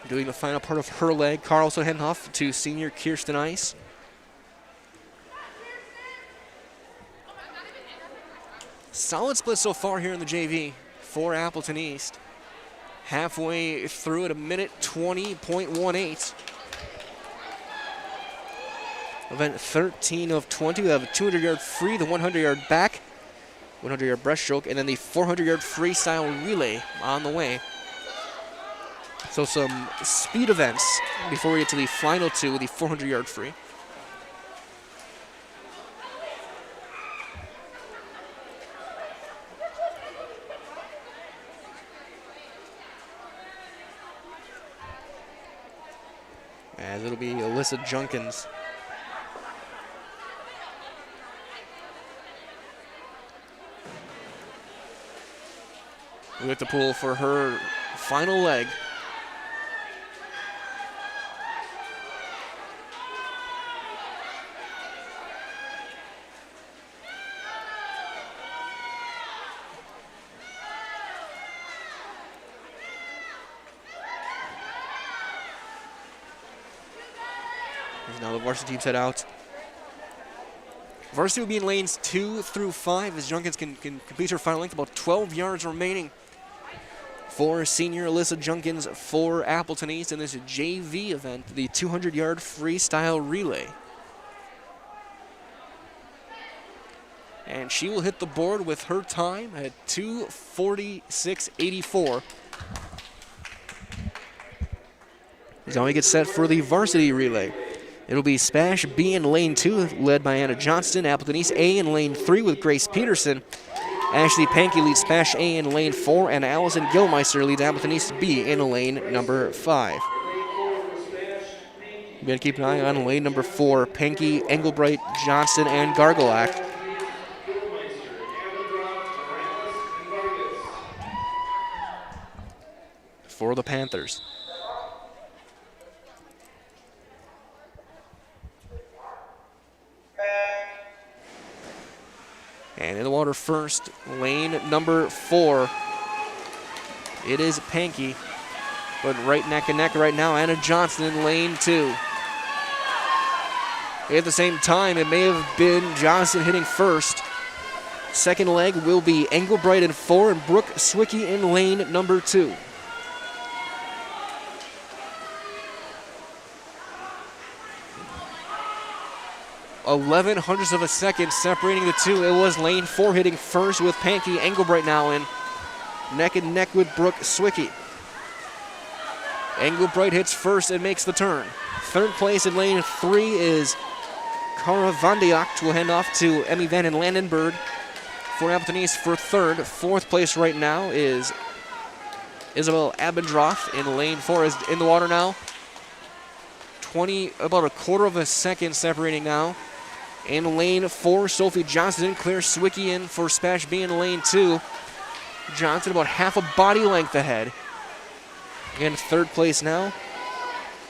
Doing the final part of her leg, Carlson heading off to senior Kirsten Ice. Solid split so far here in the JV for Appleton East. Halfway through at 1:20.18. Event 13 of 20. We have a 200-yard free, the 100-yard back, 100-yard breaststroke, and then the 400-yard freestyle relay on the way. So some speed events before we get to the final 2, the 400-yard free. As it'll be Alyssa Junkins. We have to pull for her final leg. Now the varsity teams head out. Varsity will be in lanes 2 through 5 as Junkins can complete her final length. About 12 yards remaining for senior Alyssa Junkins for Appleton East in this JV event, the 200-yard freestyle relay. And she will hit the board with her time at 2:46.84. Now we get set for the varsity relay. It'll be SPASH B in lane 2, led by Anna Johnston. Appleton East A in lane 3 with Grace Peterson. Ashley Pankey leads SPASH A in lane 4, and Allison Gilmeister leads Appleton East B in lane number 5. We gotta keep an eye on lane number 4, Pankey, Engelbright, Johnston, and Gargolak. for the Panthers. And in the water first, lane number 4. It is Pankey, but right neck and neck right now, Anna Johnson in lane 2. At the same time, it may have been Johnson hitting first. Second leg will be Engelbright in 4 and Brooke Swicky in lane number 2. 0.11 of a second separating the two. It was lane 4 hitting first with Pankey. Engelbright now in neck and neck with Brooke Swicky. Engelbright hits first and makes the turn. Third place in lane 3 is Cara Vandiak. Will hand off to Emmy Van den Landenberg for Appleton East for third. Fourth place right now is Isabel Abendroth in lane 4. Is in the water now. About a quarter of a second separating now. In lane 4, Sophie Johnson, Claire Swicky in for SPASH B in lane 2. Johnson about half a body length ahead. In third place now,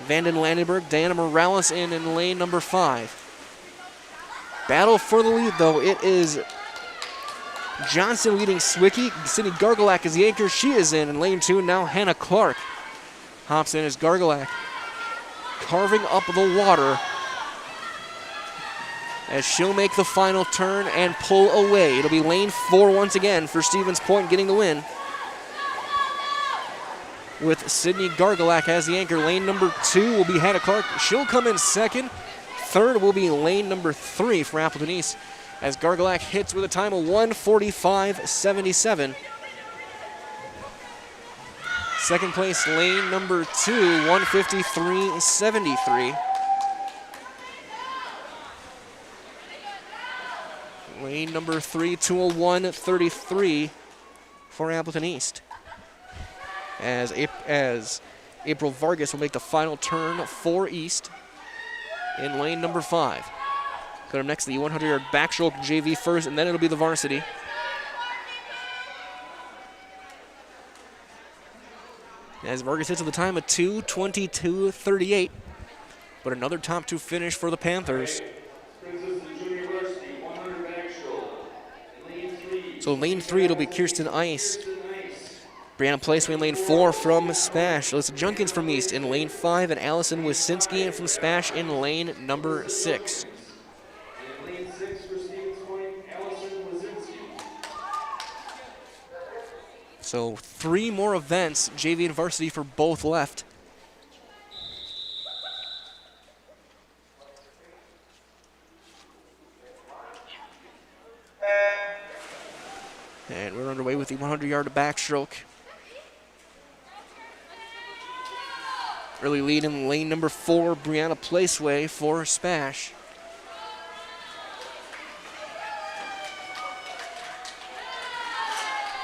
Van den Landenberg, Diana Morales in lane number 5. Battle for the lead though, it is Johnson leading Swicky. Sydney Gargolak is the anchor, she is in lane 2. Now Hannah Clark hops in as Gargolak, carving up the water as she'll make the final turn and pull away. It'll be lane 4 once again for Stevens Point getting the win, with Sydney Gargolak as the anchor. Lane number 2 will be Hannah Clark. She'll come in second. Third will be lane number 3 for Appleton East as Gargolak hits with a time of 1:45.77. Second place, lane number 2, 1:53.73. Lane number 3, 2:01.33 for Appleton East. As April Vargas will make the final turn for East in lane number 5. Coming up next, the 100-yard backstroke JV first, and then it'll be the varsity. As Vargas hits at the time of 2:22.38, but another top 2 finish for the Panthers. So lane 3, it'll be Kirsten Ice. Brianna Placeway in lane 4 from SPASH. Alyssa Junkins from East in lane 5, and Allison Wysinski in from SPASH in lane number 6. Lane 6 for Stevens Point, Allison Wysinski. So 3 more events, JV and varsity, for both left. And we're underway with the 100-yard backstroke. Early lead in lane number 4, Brianna Placeway for SPASH.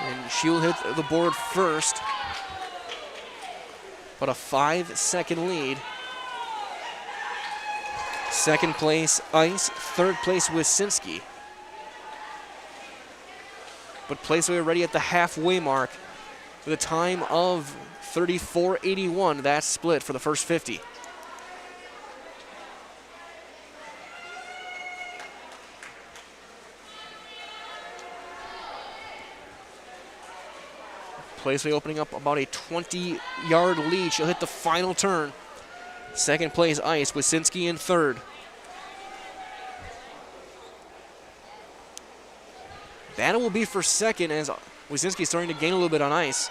And she'll hit the board first. But a 5-second lead. Second place, Ice. Third place, Wysinski. But Placeway already at the halfway mark with a time of 34.81. That's split for the first 50. Placeway opening up about a 20-yard lead. She'll hit the final turn. Second place, Ice. Wysinski in third. Battle will be for second as Wysinski is starting to gain a little bit on Ice.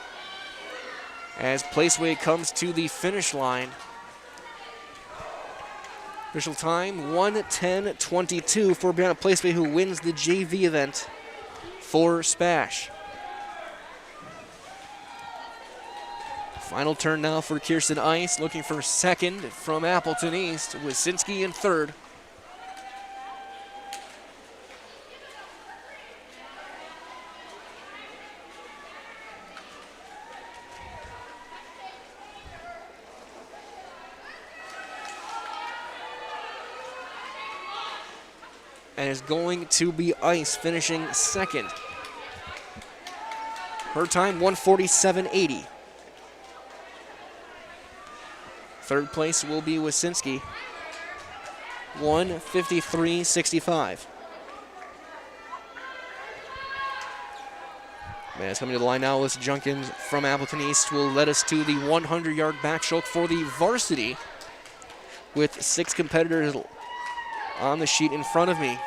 As Placeway comes to the finish line. Official time, 1:10.22 for Brianna Placeway, who wins the JV event for SPASH. Final turn now for Kirsten Ice, looking for second from Appleton East. Wysinski in third. And is going to be Ice finishing second. Her time, 1:47.80. Third place will be Wasinski, 1:53.65. Man, it's coming to the line now. Alyssa Junkins from Appleton East will lead us to the 100-yard backstroke for the varsity with 6 competitors on the sheet in front of me.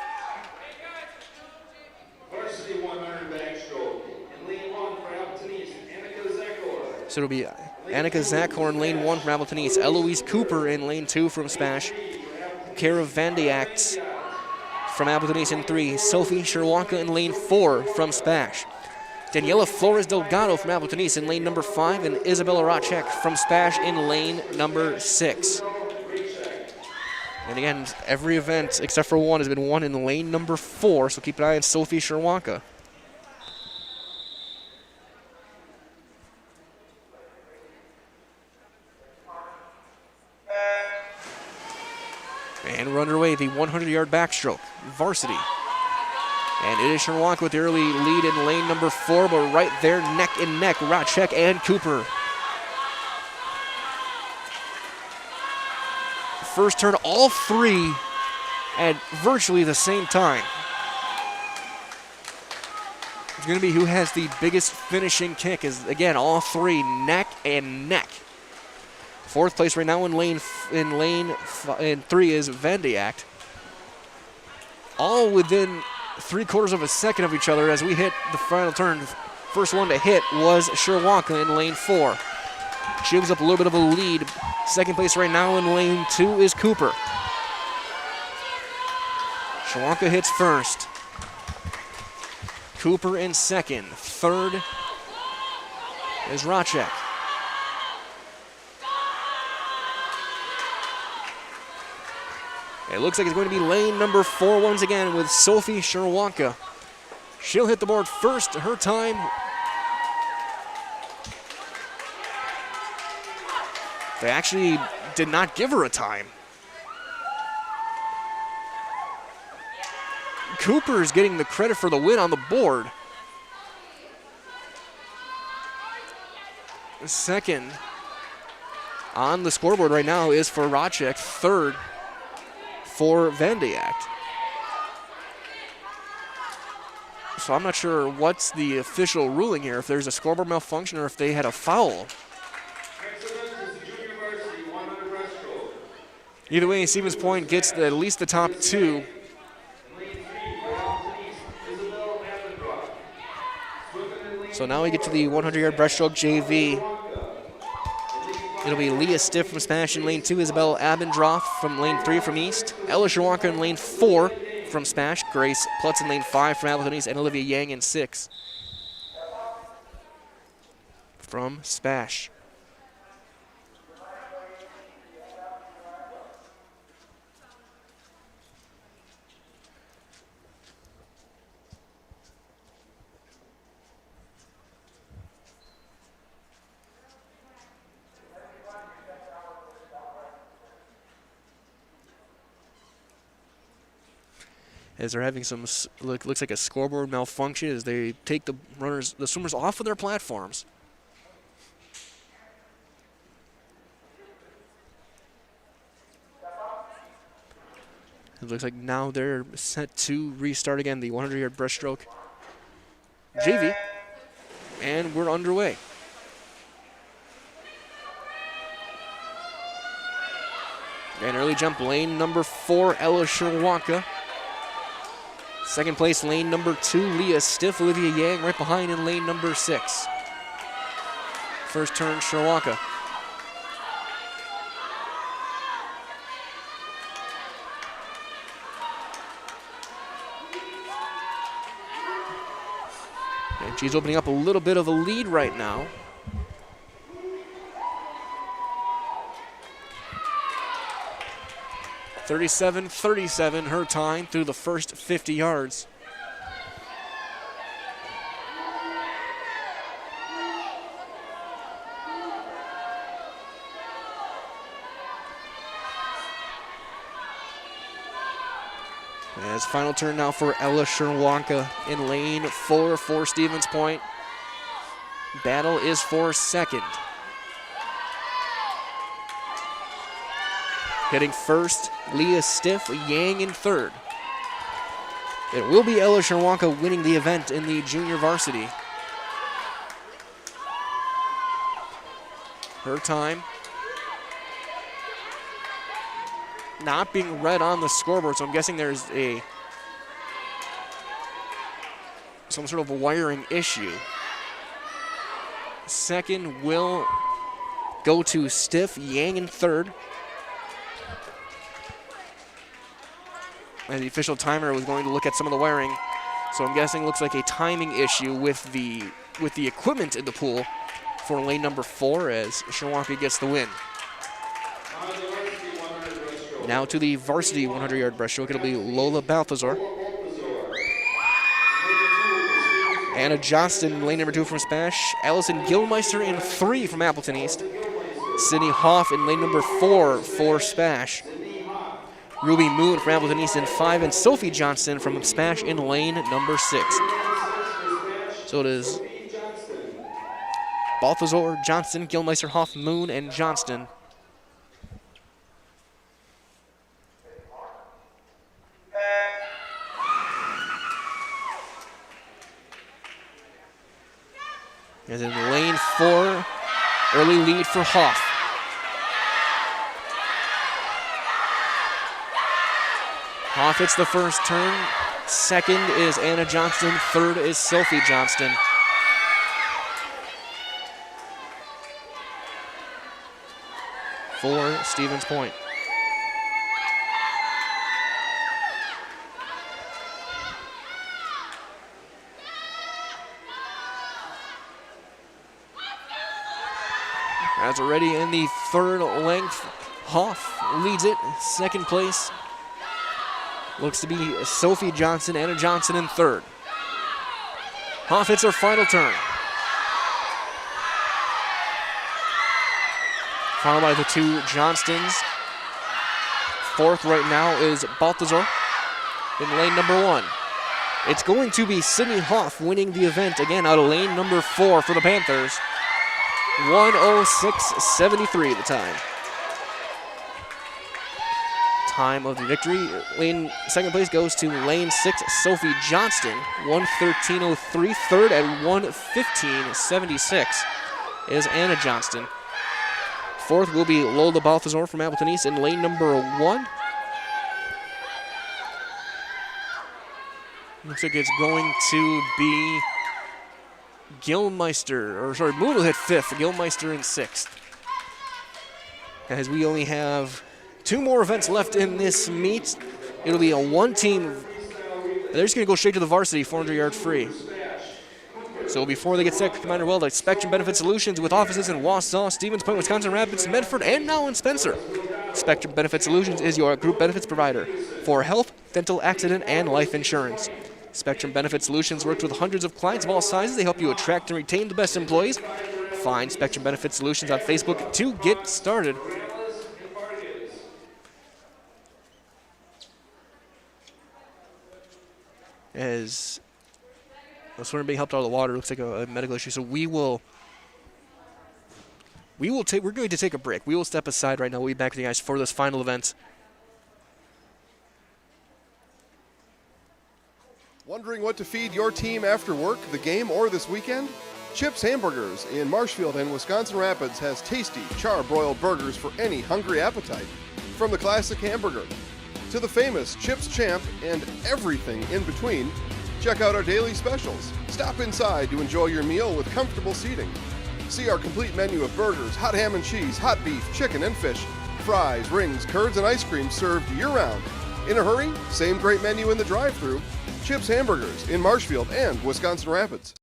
Varsity 100 backstroke. In lane 1 for Appleton East, Annika Zachor. So it'll be Annika Zachor in lane 1 from Appleton East, Eloise Cooper in lane 2 from SPASH, Kara Vandiact from Appleton East in 3, Sophie Sherwanka in lane 4 from SPASH, Daniela Flores Delgado from Appleton East in lane number 5, and Isabella Racek from SPASH in lane number 6. And again, every event except for one has been won in lane number 4, so keep an eye on Sophie Sherwanka. And we're underway, the 100-yard backstroke, varsity. And it is Sherwanka with the early lead in lane number 4, but right there, neck and neck, Racek and Cooper. First turn, all 3 at virtually the same time. It's going to be who has the biggest finishing kick, as again, all 3 neck and neck. Fourth place right now in lane 3 is Vandiact. All within 3/4 of a second of each other as we hit the final turn. First one to hit was Sherwanka in lane 4. She gives up a little bit of a lead. Second place right now in lane 2 is Cooper. Sherwanka hits first. Cooper in second. Third is Racek. It looks like it's going to be lane number 4 once again with Sophie Sherwanka. She'll hit the board first, her time. They actually did not give her a time. Cooper's getting the credit for the win on the board. Second on the scoreboard right now is for Racek. Third for Vandiact. So I'm not sure what's the official ruling here, if there's a scoreboard malfunction or if they had a foul. Either way, Stevens Point gets at least the top 2. So now we get to the 100-yard breaststroke JV. It'll be Leah Stiff from SPASH in lane 2, Isabel Abendroff from lane 3 from East, Ella Sherwanka in lane 4 from SPASH, Grace Plutz in lane 5 from Appleton East, and Olivia Yang in 6 from SPASH. As they're having some, looks like a scoreboard malfunction as they take the swimmers off of their platforms. It looks like now they're set to restart again, the 100-yard breaststroke JV, and we're underway. And early jump, lane number 4, Ella Sherwanka. Second place, lane number 2, Leah Stiff. Olivia Yang right behind in lane number 6. First turn, Sherwanka. And she's opening up a little bit of a lead right now. .37.37 her time through the first 50 yards. As final turn now for Ella Sherwanka in lane 4 for Stevens Point. Battle is for second. Hitting first, Leah Stiff, Yang in third. It will be Ella Sherwanka winning the event in the junior varsity. Her time not being read on the scoreboard, so I'm guessing there's some sort of a wiring issue. Second will go to Stiff, Yang in third. And the official timer was going to look at some of the wiring, so I'm guessing it looks like a timing issue with the equipment in the pool for lane number 4 as Sherwanka gets the win. Now to the varsity 100-yard breaststroke. It'll be Lola Balthazar. Anna Johnston in lane number 2 from SPASH. Allison Gilmeister in 3 from Appleton East. Sidney Hoff in lane number 4 for SPASH. Ruby Moon from Appleton East in 5, and Sophie Johnston from SPASH in lane number 6. So it is Balthazar, Johnston, Gilmeister, Hoff, Moon, and Johnston. And in lane 4, early lead for Hoff. Hoff hits the first turn. Second is Anna Johnston. Third is Sophie Johnston. For Stevens Point. As already in the third length, Hoff leads it. Second place looks to be Sophie Johnson, Anna Johnson in third. Hoff hits her final turn. Followed by the two Johnstons. Fourth right now is Balthazar in lane number 1. It's going to be Sidney Hoff winning the event again out of lane number 4 for the Panthers. 1:06.73 the time. Time of the victory. Second place goes to lane 6, Sophie Johnston. 1:13.03. Third at 1:15.76 is Anna Johnston. Fourth will be Lola Balthazar from Appleton East in lane number 1. Looks like it's going to be Moon will hit 5th, Gilmeister in 6th. As we only have 2 more events left in this meet, it'll be a 1-team. They're just going to go straight to the varsity 400-yard free. So before they get set, Commander Weld at Spectrum Benefit Solutions with offices in Wausau, Stevens Point, Wisconsin Rapids, Medford, and now in Spencer. Spectrum Benefit Solutions is your group benefits provider for health, dental, accident, and life insurance. Spectrum Benefit Solutions works with hundreds of clients of all sizes. They help you attract and retain the best employees. Find Spectrum Benefit Solutions on Facebook to get started. As the swimmer being helped out of the water, looks like a medical issue. So we're going to take a break. We will step aside right now. We'll be back with you guys for this final event. Wondering what to feed your team after work, the game, or this weekend? Chips Hamburgers in Marshfield and Wisconsin Rapids has tasty, char-broiled burgers for any hungry appetite. From the classic hamburger to the famous Chips Champ and everything in between, check out our daily specials. Stop inside to enjoy your meal with comfortable seating. See our complete menu of burgers, hot ham and cheese, hot beef, chicken and fish, fries, rings, curds, and ice cream served year-round. In a hurry? Same great menu in the drive-thru. Chips Hamburgers in Marshfield and Wisconsin Rapids.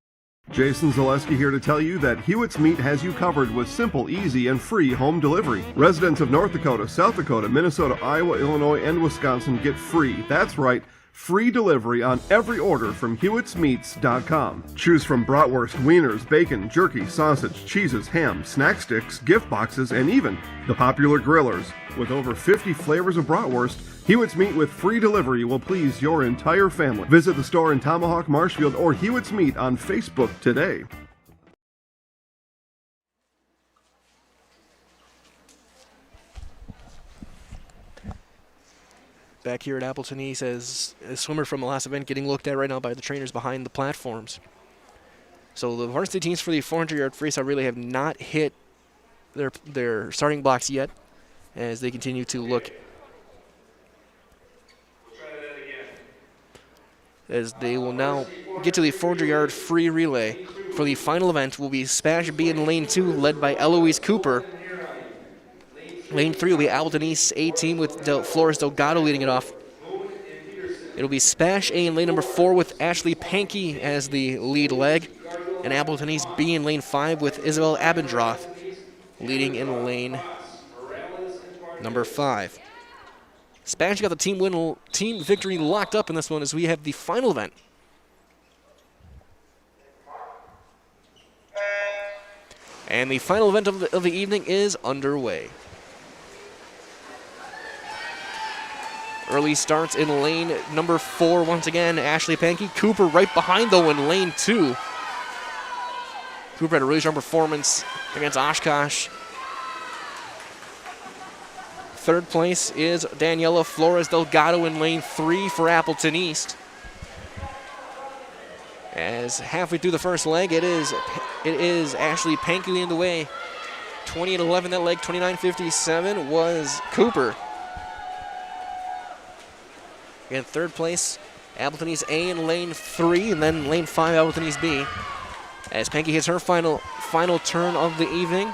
Jason Zaleski here to tell you that Hewitt's Meat has you covered with simple, easy, and free home delivery. Residents of North Dakota, South Dakota, Minnesota, Iowa, Illinois, and Wisconsin get free. That's right, free delivery on every order from Hewitt'sMeats.com. Choose from bratwurst, wieners, bacon, jerky, sausage, cheeses, ham, snack sticks, gift boxes, and even the popular grillers. With over 50 flavors of bratwurst, Hewitt's Meat with free delivery will please your entire family. Visit the store in Tomahawk, Marshfield, or Hewitt's Meat on Facebook today. back here at Appleton East as a swimmer from the last event getting looked at right now by the trainers behind the platforms. So the varsity teams for the 400-yard freestyle relay have not hit their starting blocks yet as they continue to look as they will now get to the 400-yard free relay. For the final event will be SPASH B in lane 2, led by Eloise Cooper. Lane 3 will be Appleton East A team with Flores Delgado leading it off. It'll be SPASH A in lane number 4 with Ashley Pankey as the lead leg, and Appleton East B in lane 5 with Isabel Abendroth leading in lane number 5. SPASH got the team victory locked up in this one as we have the final event. And the final event of the evening is underway. Early starts in lane number 4 once again. Ashley Pankey. Cooper right behind though in lane 2. Cooper had a really strong performance against Oshkosh. Third place is Daniela Flores Delgado in lane 3 for Appleton East. As halfway through the first leg, it is Ashley Pankey leading the way. 28-11 that leg, 29-57 was Cooper. Again, third place, Appleton East A in lane 3, and then lane 5, Appleton East B. As Pankey hits her final turn of the evening.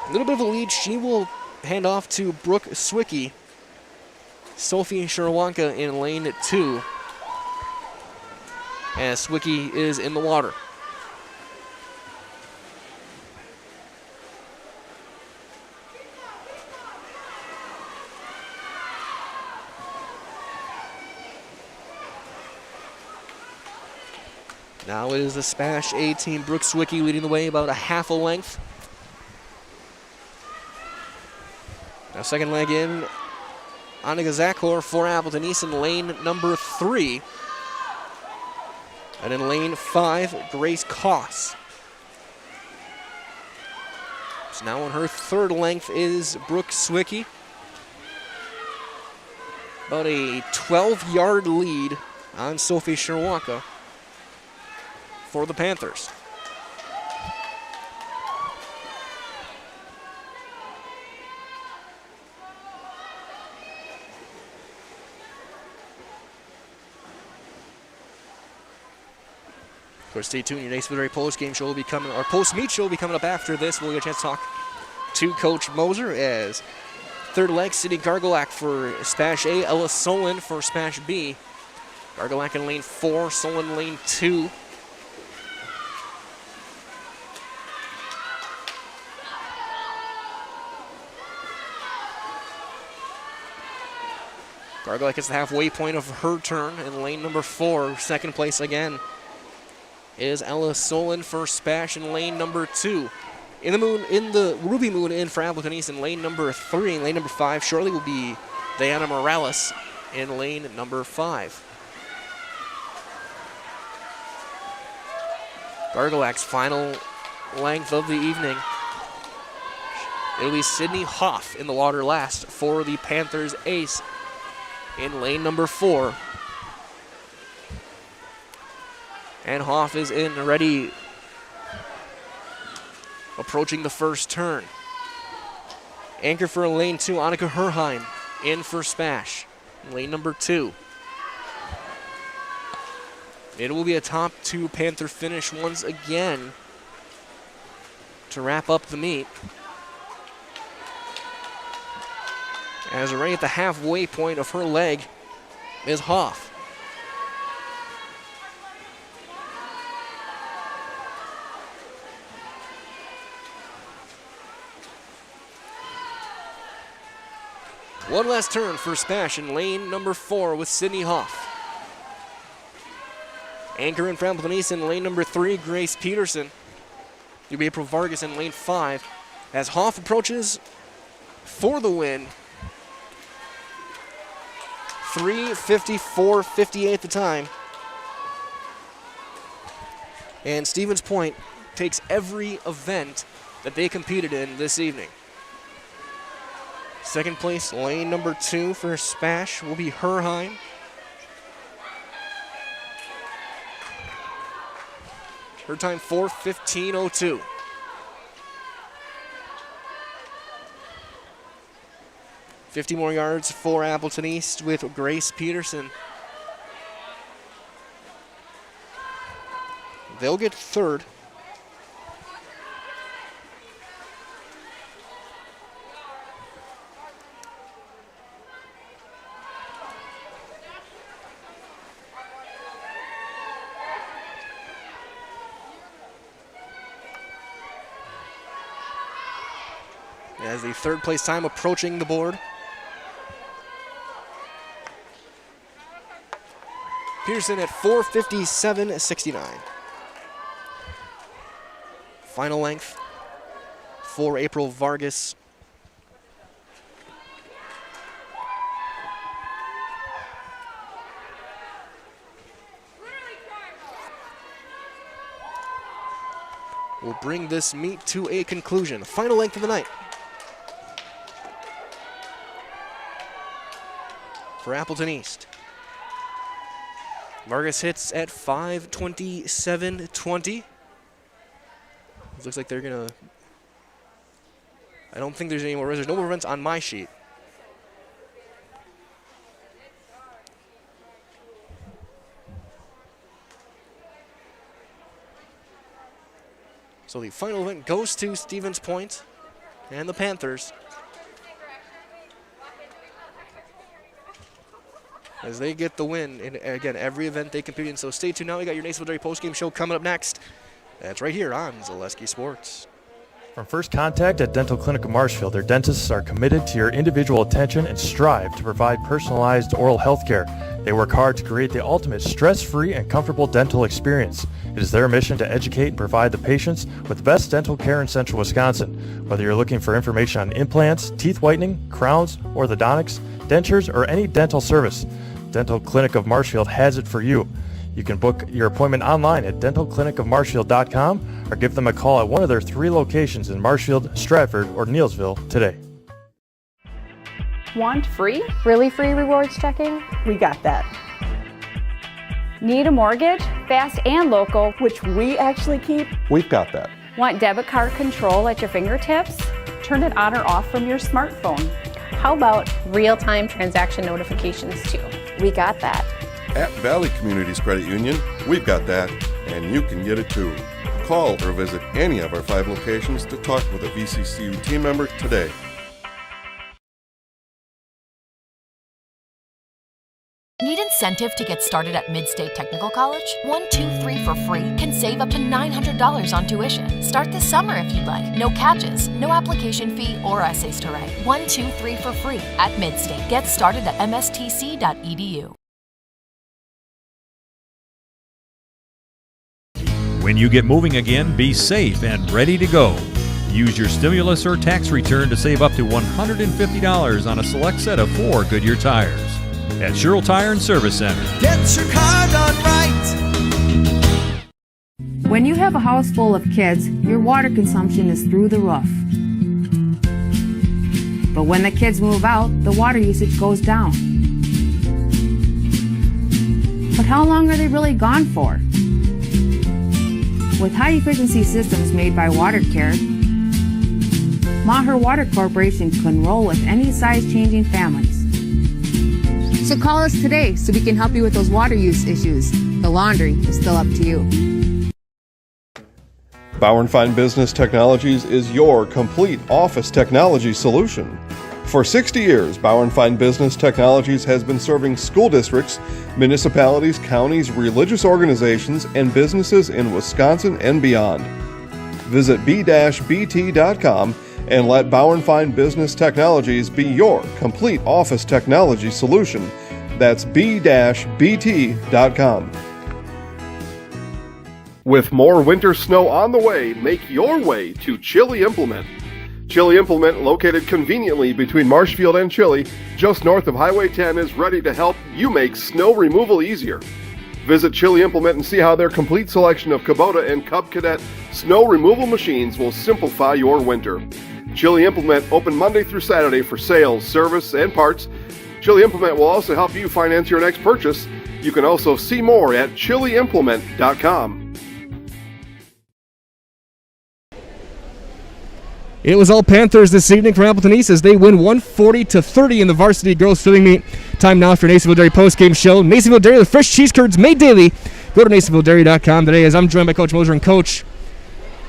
A little bit of a lead, she will hand off to Brooke Swicky. Sophie Sharawanka in lane 2 as Swicky is in the water. Now it is the SPASH A team, Brooke Swicky leading the way about a half a length. Now second leg in, Annika Zakhor for Appleton East in lane number 3. And in lane 5, Grace Koss. So now on her third length is Brooke Swicky. About a 12-yard lead on Sophie Sharawanka for the Panthers. Of course, stay tuned. Your next Missouri post-game show will be coming, our post-meet show will be coming up after this. We'll get a chance to talk to Coach Moser as third leg, Sidney Gargolak for SPASH A, Ella Solon for SPASH B. Gargolak in lane 4, Solon lane 2. Gargolak gets the halfway point of her turn in lane number 4. Second place again is Ella Solon for SPASH in lane number 2. In the Ruby Moon in for Appleton East in lane number 3. In lane number 5 shortly will be Diana Morales in lane number 5. Gargolak's final length of the evening. It'll be Sidney Hoff in the water last for the Panthers ace in lane number 4. And Hoff is in already, approaching the first turn. Anchor for lane 2, Annika Herheim in for SPASH, lane number 2. It will be a top 2 Panther finish once again to wrap up the meet. As right at the halfway point of her leg is Hoff. One last turn for SPASH in lane number 4 with Sidney Hoff. Anchor in for Appleton East in lane number 3, Grace Peterson. You'll be April Vargas in lane 5 as Hoff approaches for the win. 3:54.58 the time. And Stevens Point takes every event that they competed in this evening. Second place, lane number 2 for SPASH will be Herheim. Her time 4:15:02. $50 more yards for Appleton East with Grace Peterson. They'll get third. As the third place time approaching the board. Pearson at 4:57:69. Final length for April Vargas. We'll bring this meet to a conclusion. Final length of the night. For Appleton East. Vargas hits at 5:27:20. Looks like they're gonna. I don't think there's any more. There's no more events on my sheet. So the final event goes to Stevens Point and the Panthers, as they get the win in, again, every event they compete in. So stay tuned now. We got your National Dairy postgame show coming up next. That's right here on Zaleski Sports. From first contact at Dental Clinic of Marshfield, their dentists are committed to your individual attention and strive to provide personalized oral health care. They work hard to create the ultimate stress-free and comfortable dental experience. It is their mission to educate and provide the patients with the best dental care in Central Wisconsin. Whether you're looking for information on implants, teeth whitening, crowns, orthodontics, dentures, or any dental service, Dental Clinic of Marshfield has it for you. You can book your appointment online at dentalclinicofmarshfield.com or give them a call at one of their 3 locations in Marshfield, Stratford, or Neillsville today. Want free? Really free rewards checking? We got that. Need a mortgage? Fast and local. Which we actually keep? We've got that. Want debit card control at your fingertips? Turn it on or off from your smartphone. How about real-time transaction notifications too? We got that. At Valley Communities Credit Union, we've got that, and you can get it too. Call or visit any of our 5 locations to talk with a VCCU team member today. Need incentive to get started at Mid-State Technical College? 1, 2, 3 for free can save up to $900 on tuition. Start this summer if you'd like. No catches, no application fee or essays to write. 1, 2, 3 for free at Mid-State. Get started at mstc.edu. When you get moving again, be safe and ready to go. Use your stimulus or tax return to save up to $150 on a select set of 4 Goodyear tires. At Sherrill Tire and Service Center. Get your car done right. When you have a house full of kids, your water consumption is through the roof. But when the kids move out, the water usage goes down. But how long are they really gone for? With high-efficiency systems made by WaterCare, Maher Water Corporation can roll with any size-changing families. So call us today so we can help you with those water use issues. The laundry is still up to you. Bauer & Fine Business Technologies is your complete office technology solution. For 60 years, Bauer & Fine Business Technologies has been serving school districts, municipalities, counties, religious organizations, and businesses in Wisconsin and beyond. Visit b-bt.com and let Bauer & Fine Business Technologies be your complete office technology solution. That's b-bt.com. With more winter snow on the way, make your way to Chili Implement. Chili Implement, located conveniently between Marshfield and Chili, just north of Highway 10, is ready to help you make snow removal easier. Visit Chili Implement and see how their complete selection of Kubota and Cub Cadet snow removal machines will simplify your winter. Chili Implement open Monday through Saturday for sales, service, and parts. Chili Implement will also help you finance your next purchase. You can also see more at chiliimplement.com. It was all Panthers this evening from Appleton East as they win 140-30 in the varsity girls swimming meet. Time now for Nasonville Dairy postgame show. Nasonville Dairy, the fresh cheese curds made daily. Go to NasonvilleDairy.com today as I'm joined by Coach Moser. And Coach,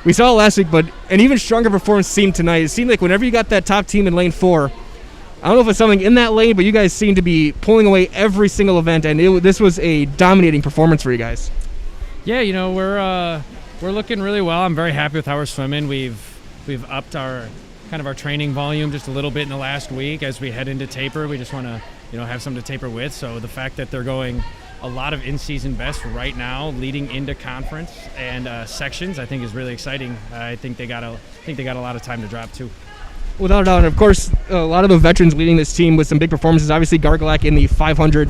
we saw it last week, but an even stronger performance seemed tonight. It seemed like whenever you got that top team in lane 4, I don't know if it's something in that lane, but you guys seem to be pulling away every single event, and this was a dominating performance for you guys. Yeah, we're looking really well. I'm very happy with how we're swimming. We've upped our training volume just a little bit in the last week as we head into taper. We just want to have something to taper with. So the fact that they're going a lot of in-season best right now, leading into conference and sections, I think is really exciting. I think they got a lot of time to drop too. Without a doubt, and of course, a lot of the veterans leading this team with some big performances. Obviously, Gargalac in the 500,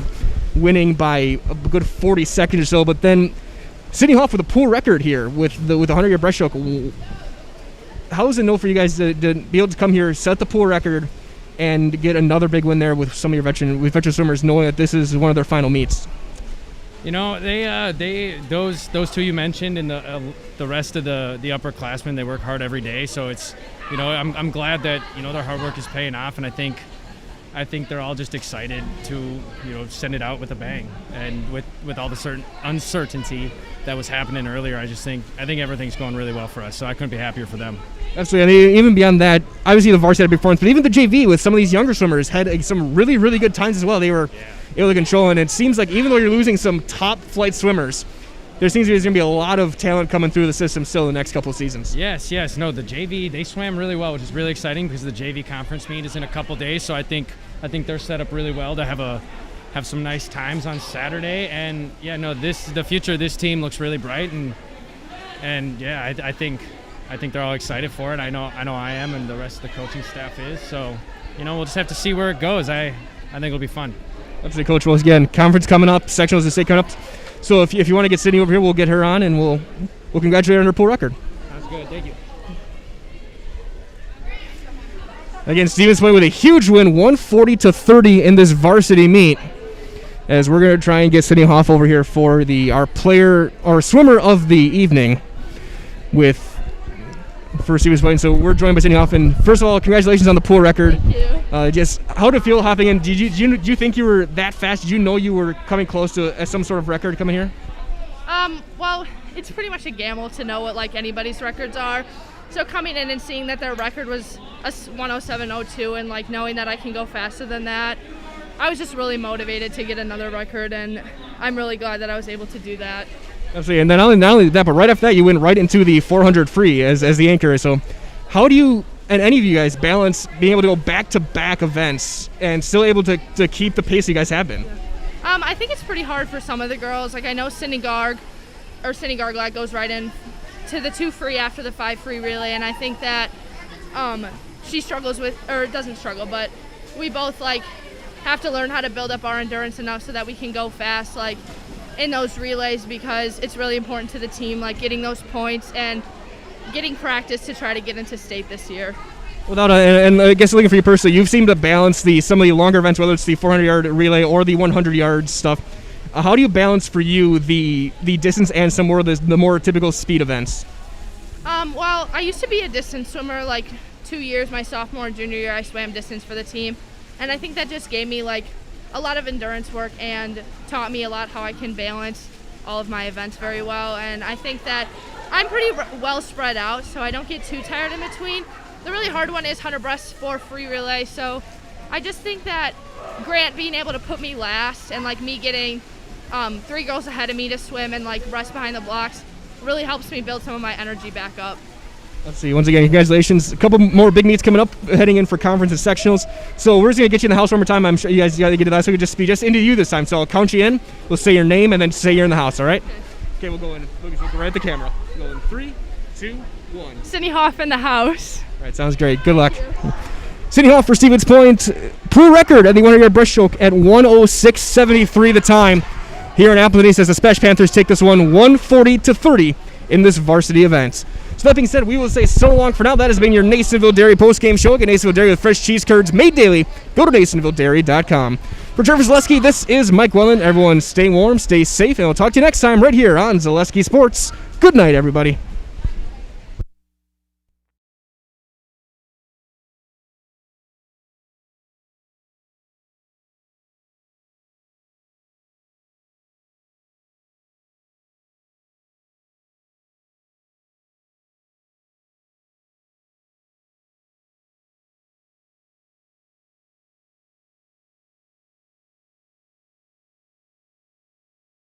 winning by a good 40 seconds or so. But then Sidney Hoff with a pool record here with the 100-yard breaststroke. How does it know for you guys to be able to come here, set the pool record, and get another big win there with some of your veteran swimmers, knowing that this is one of their final meets? Those two you mentioned and the rest of the upperclassmen, they work hard every day. So it's, I'm glad that their hard work is paying off, and I think they're all just excited to send it out with a bang. And with all the uncertainty that was happening earlier, I think everything's going really well for us. So I couldn't be happier for them. Absolutely, and even beyond that, obviously the varsity had a big performance, but even the JV with some of these younger swimmers had some really, really good times as well. They were able to control, and it seems like even though you're losing some top flight swimmers, there seems to be going to be a lot of talent coming through the system still in the next couple of seasons. Yes. No, the JV, they swam really well, which is really exciting because the JV conference meet is in a couple days. So I think they're set up really well to have some nice times on Saturday. And the future of this team looks really bright, and I think they're all excited for it. I know I am, and the rest of the coaching staff is. So, we'll just have to see where it goes. I think it'll be fun. Absolutely, Coach. Well, again, conference coming up, sectionals and state coming up. So if you want to get Sidney over here, we'll get her on, and we'll congratulate her on her pool record. Sounds good. Thank you. Again, Stevens Point with a huge win, 140-30 in this varsity meet. As we're going to try and get Sidney Hoff over here for our swimmer of the evening for Stevens Point. So we're joined by Sidney Hoff, and first of all, congratulations on the pool record. Thank you. Just how did it feel hopping in? Did you think you were that fast? Did you know you were coming close to some sort of record coming here? Well, it's pretty much a gamble to know what anybody's records are. So coming in and seeing that their record was a 107.02 and knowing that I can go faster than that, I was just really motivated to get another record, and I'm really glad that I was able to do that. Absolutely, and then not only that, but right after that, you went right into the 400 free as the anchor. So how do you and any of you guys balance being able to go back-to-back events and still able to keep the pace you guys have been? I think it's pretty hard for some of the girls. I know Sidney Gargalac goes right in to the 2 free after the 5 free relay, and I think that she struggles doesn't struggle, but we both have to learn how to build up our endurance enough so that we can go fast in those relays, because it's really important to the team, getting those points and getting practice to try to get into state this year. And I guess looking for you personally, you've seemed to balance some of the longer events, whether it's the 400-yard relay or the 100-yard stuff. How do you balance for you the distance and some more of the more typical speed events? Well, I used to be a distance swimmer. 2 years, my sophomore and junior year, I swam distance for the team, and I think that just gave me a lot of endurance work and taught me a lot how I can balance all of my events very well. And I think that I'm pretty well spread out, so I don't get too tired in between. The really hard one is 100 breast 4 free relay, so I just think that Grant being able to put me last and me getting 3 girls ahead of me to swim and rest behind the blocks really helps me build some of my energy back up. Let's see. Once again, congratulations. A couple more big meets coming up, heading in for conference and sectionals. So we're just going to get you in the house one more time. I'm sure you guys got to get to that. So we just be into you this time. So I'll count you in. We'll say your name and then say you're in the house, all right? Okay, we'll go in. We'll go right at the camera. We'll go in 3, 2, 1. Sidney Hoff in the house. All right, sounds great. Good luck. Sidney Hoff for Stevens Point. Pool record at the 100-yard breaststroke at 106.73 the time here in Appleton East as the SPASH Panthers take this one 140-30 in this varsity event. So that being said, we will say so long for now. That has been your Nasonville Dairy postgame show. Get Nasonville Dairy with fresh cheese curds made daily. Go to NasonvilleDairy.com. For Trevor Zaleski, this is Mike Wellen. Everyone stay warm, stay safe, and we'll talk to you next time right here on Zaleski Sports. Good night, everybody.